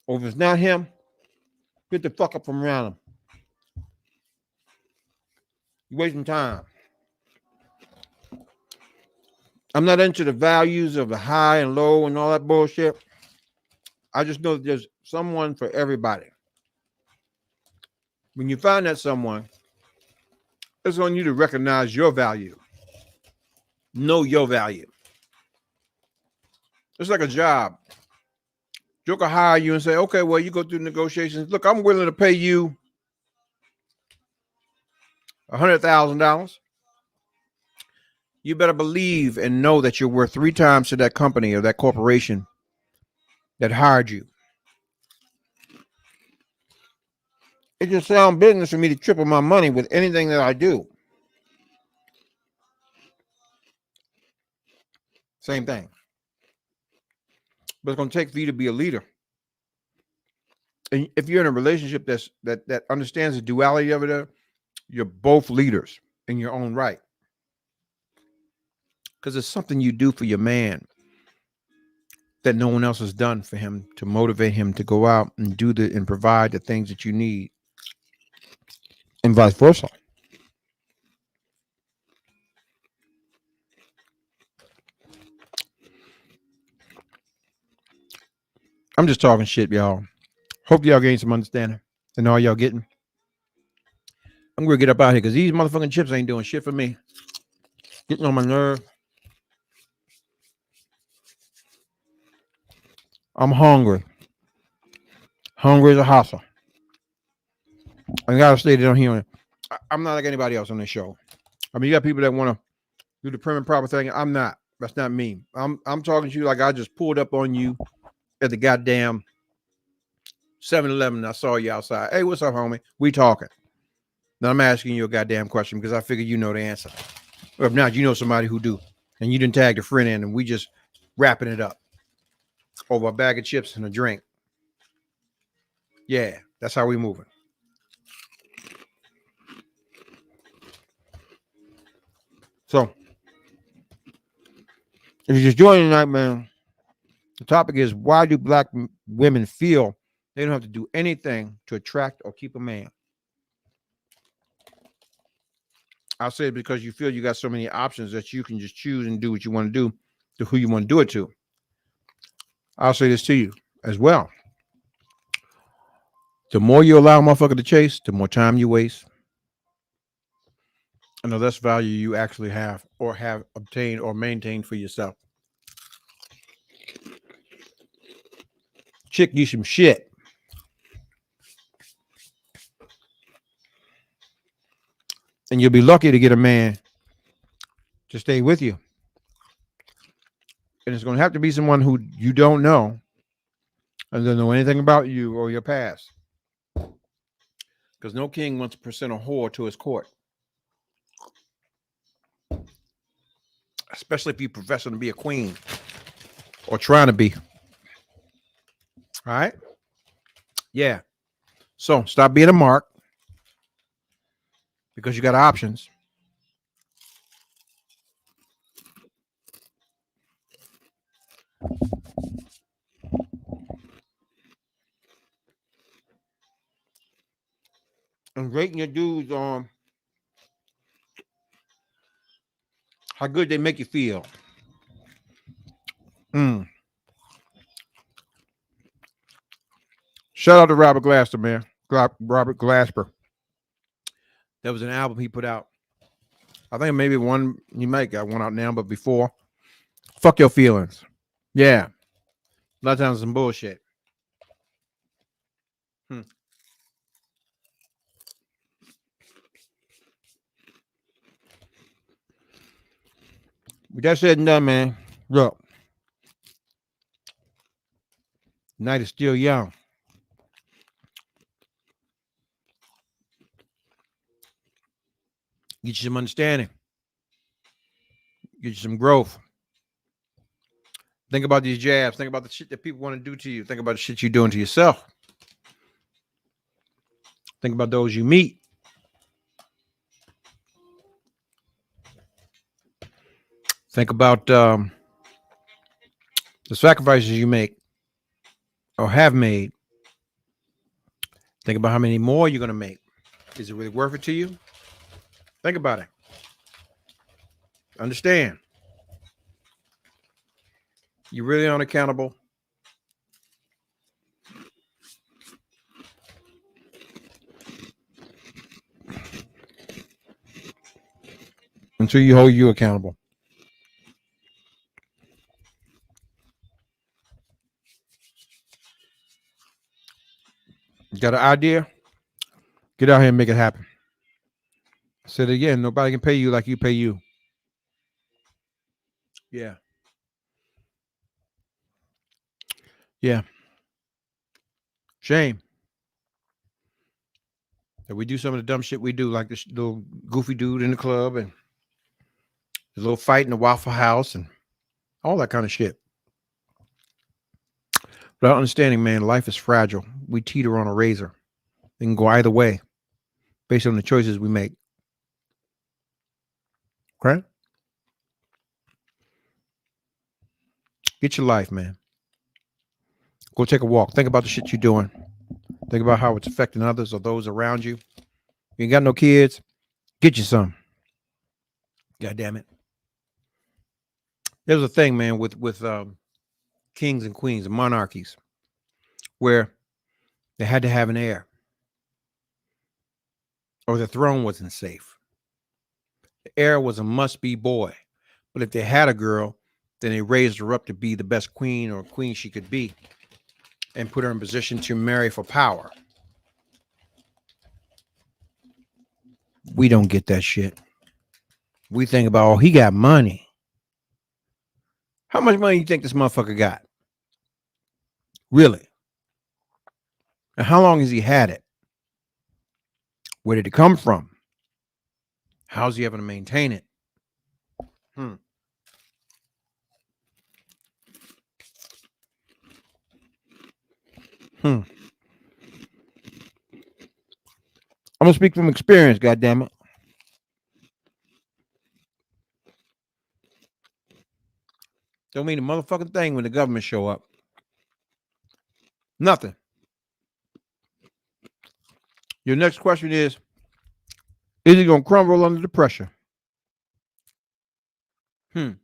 or if it's not him, get the fuck up from around him. You're wasting time. I'm not into the values of the high and low and all that bullshit. I just know that there's someone for everybody. When you find that someone, it's on you to recognize your value. Know your value. It's like a job. Joker hire you and say, okay, well, you go through negotiations. Look, I'm willing to pay you $100,000. You better believe and know that you're worth 3 times to that company or that corporation that hired you. It just sounds business for me to triple my money with anything that I do. Same thing. But it's going to take for you to be a leader. And if you're in a relationship that understands the duality of it, you're both leaders in your own right. Because it's something you do for your man that no one else has done for him to motivate him to go out and do and provide the things that you need. And vice versa. I'm just talking shit, y'all. Hope y'all gain some understanding and all y'all getting. I'm going to get up out here because these motherfucking chips ain't doing shit for me. Getting on my nerve. I'm hungry. Hungry as a hosser. I gotta stay down here. I'm not like anybody else on this show. I mean, you got people that want to do the prim and proper thing. I'm not. That's not me. I'm talking to you like I just pulled up on you at the goddamn 7-Eleven. I saw you outside. Hey, what's up, homie? We talking. Now I'm asking you a goddamn question because I figure you know the answer. Or if not, you know somebody who do. And you didn't tag a friend in and we just wrapping it up over a bag of chips and a drink. Yeah, that's how we moving. So, if you're just joining tonight, man, the topic is why do black women feel they don't have to do anything to attract or keep a man? I'll say it because you feel you got so many options that you can just choose and do what you want to do to who you want to do it to. I'll say this to you as well. The more you allow a motherfucker to chase, the more time you waste. And the less value you actually have or have obtained or maintained for yourself. Chick you some shit. And you'll be lucky to get a man to stay with you. And it's going to have to be someone who you don't know and doesn't know anything about you or your past. Because no king wants to present a whore to his court. Especially if you're professing to be a queen or trying to be. All right? Yeah. So stop being a mark because you got options. And rating your dudes on how good they make you feel. Shout out to Robert Glasper, man. Robert Glasper. There was an album he put out. I think maybe one, he might got one out now, but before. Fuck Your Feelings. Yeah. A lot of times some bullshit. With that said and done, man, Look, night is still young. Get you some understanding. Get you some growth. Think about these jabs. Think about the shit that people want to do to you. Think about the shit you're doing to yourself. Think about those you meet. Think about the sacrifices you make or have made. Think about how many more you're going to make. Is it really worth it to you? Think about it. Understand. You really aren't accountable. Until you hold you accountable. You got an idea? Get out here and make it happen. I said it again, nobody can pay you like you pay you. Yeah. Yeah. Shame that we do some of the dumb shit we do, like this little goofy dude in the club and the little fight in the Waffle House and all that kind of shit. Without understanding, man, life is fragile. We teeter on a razor. It can go either way based on the choices we make. Okay? Get your life, man. Go take a walk. Think about the shit you're doing. Think about how it's affecting others or those around you. You ain't got no kids. Get you some. God damn it. There's a thing, man, with kings and queens and monarchies where they had to have an heir or the throne wasn't safe. The heir was a must-be boy. But if they had a girl, then they raised her up to be the best queen or queen she could be and put her in position to marry for power. We don't get that shit. We think about, oh, he got money. How much money do you think this motherfucker got? Really? And how long has he had it? Where did it come from? How's he ever to maintain it? I'm gonna speak from experience, goddammit. Don't mean a motherfucking thing when the government show up. Nothing. Your next question is he gonna crumble under the pressure? Is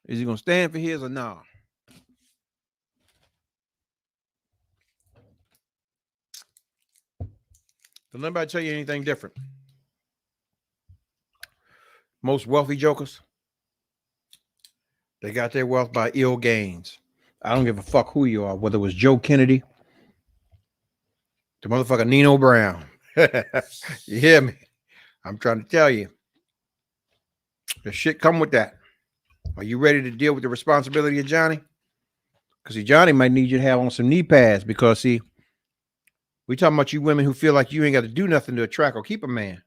he gonna stand for his or nah? Don't anybody tell you anything different. Most wealthy jokers, they got their wealth by ill gains. I don't give a fuck who you are, whether it was Joe Kennedy, the motherfucker Nino Brown. You hear me? I'm trying to tell you. The shit come with that. Are you ready to deal with the responsibility of Johnny? Because see, Johnny might need you to have on some knee pads because see, we talking about you women who feel like you ain't got to do nothing to attract or keep a man.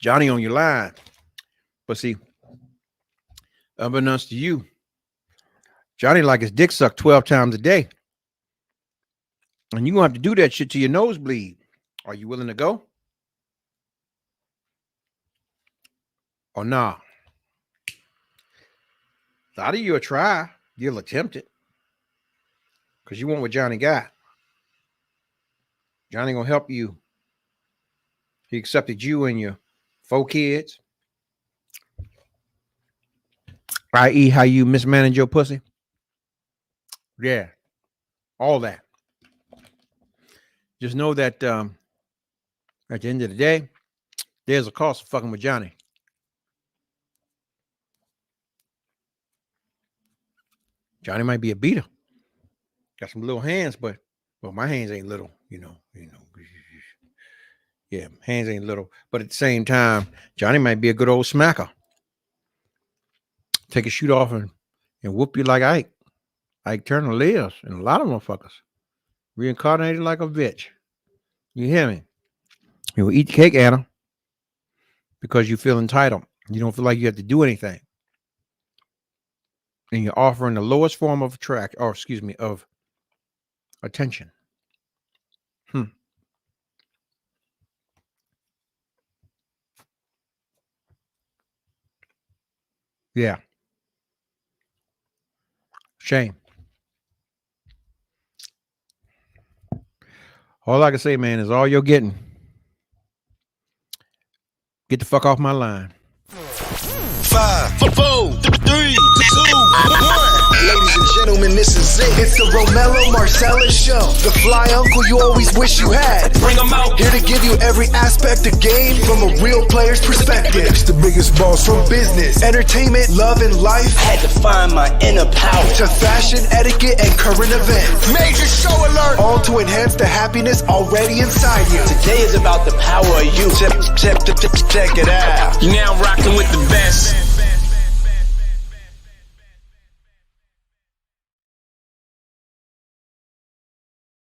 Johnny on your line. But see, unbeknownst to you, Johnny like his dick sucked 12 times a day. And you're going to have to do that shit till your nose bleed. Are you willing to go? Or nah? A lot of you will try. You'll attempt it. Because you want what Johnny got. Johnny gonna help you. He accepted you and your 4 kids. I.e. how you mismanage your pussy. Yeah. All that. Just know that at the end of the day, there's a cost of fucking with Johnny. Johnny might be a beater. Got some little hands, but well, my hands ain't little, you know. Yeah, hands ain't little. But at the same time, Johnny might be a good old smacker. take a shoot off and whoop you like Ike. Ike Turner lives, and a lot of motherfuckers reincarnated like a bitch. You hear me? You will eat cake, Anna, because you feel entitled. You don't feel like you have to do anything. And you're offering the lowest form of of attention. Yeah. Shame. All I can say, man, is all you're getting. Get the fuck off my line. 5, 4, 3, 2, 1. Ladies and gentlemen, this is it. It's the Romello Marcellus Show. The fly uncle you always wish you had. Bring 'em out. Here to give you every aspect of game from a real player's perspective. It's the biggest balls from business, entertainment, love, and life. Had to find my inner power. To fashion, etiquette, and current events. Major show alert. All to enhance the happiness already inside you. Today is about the power of you. Check it out. You're now rocking with the best.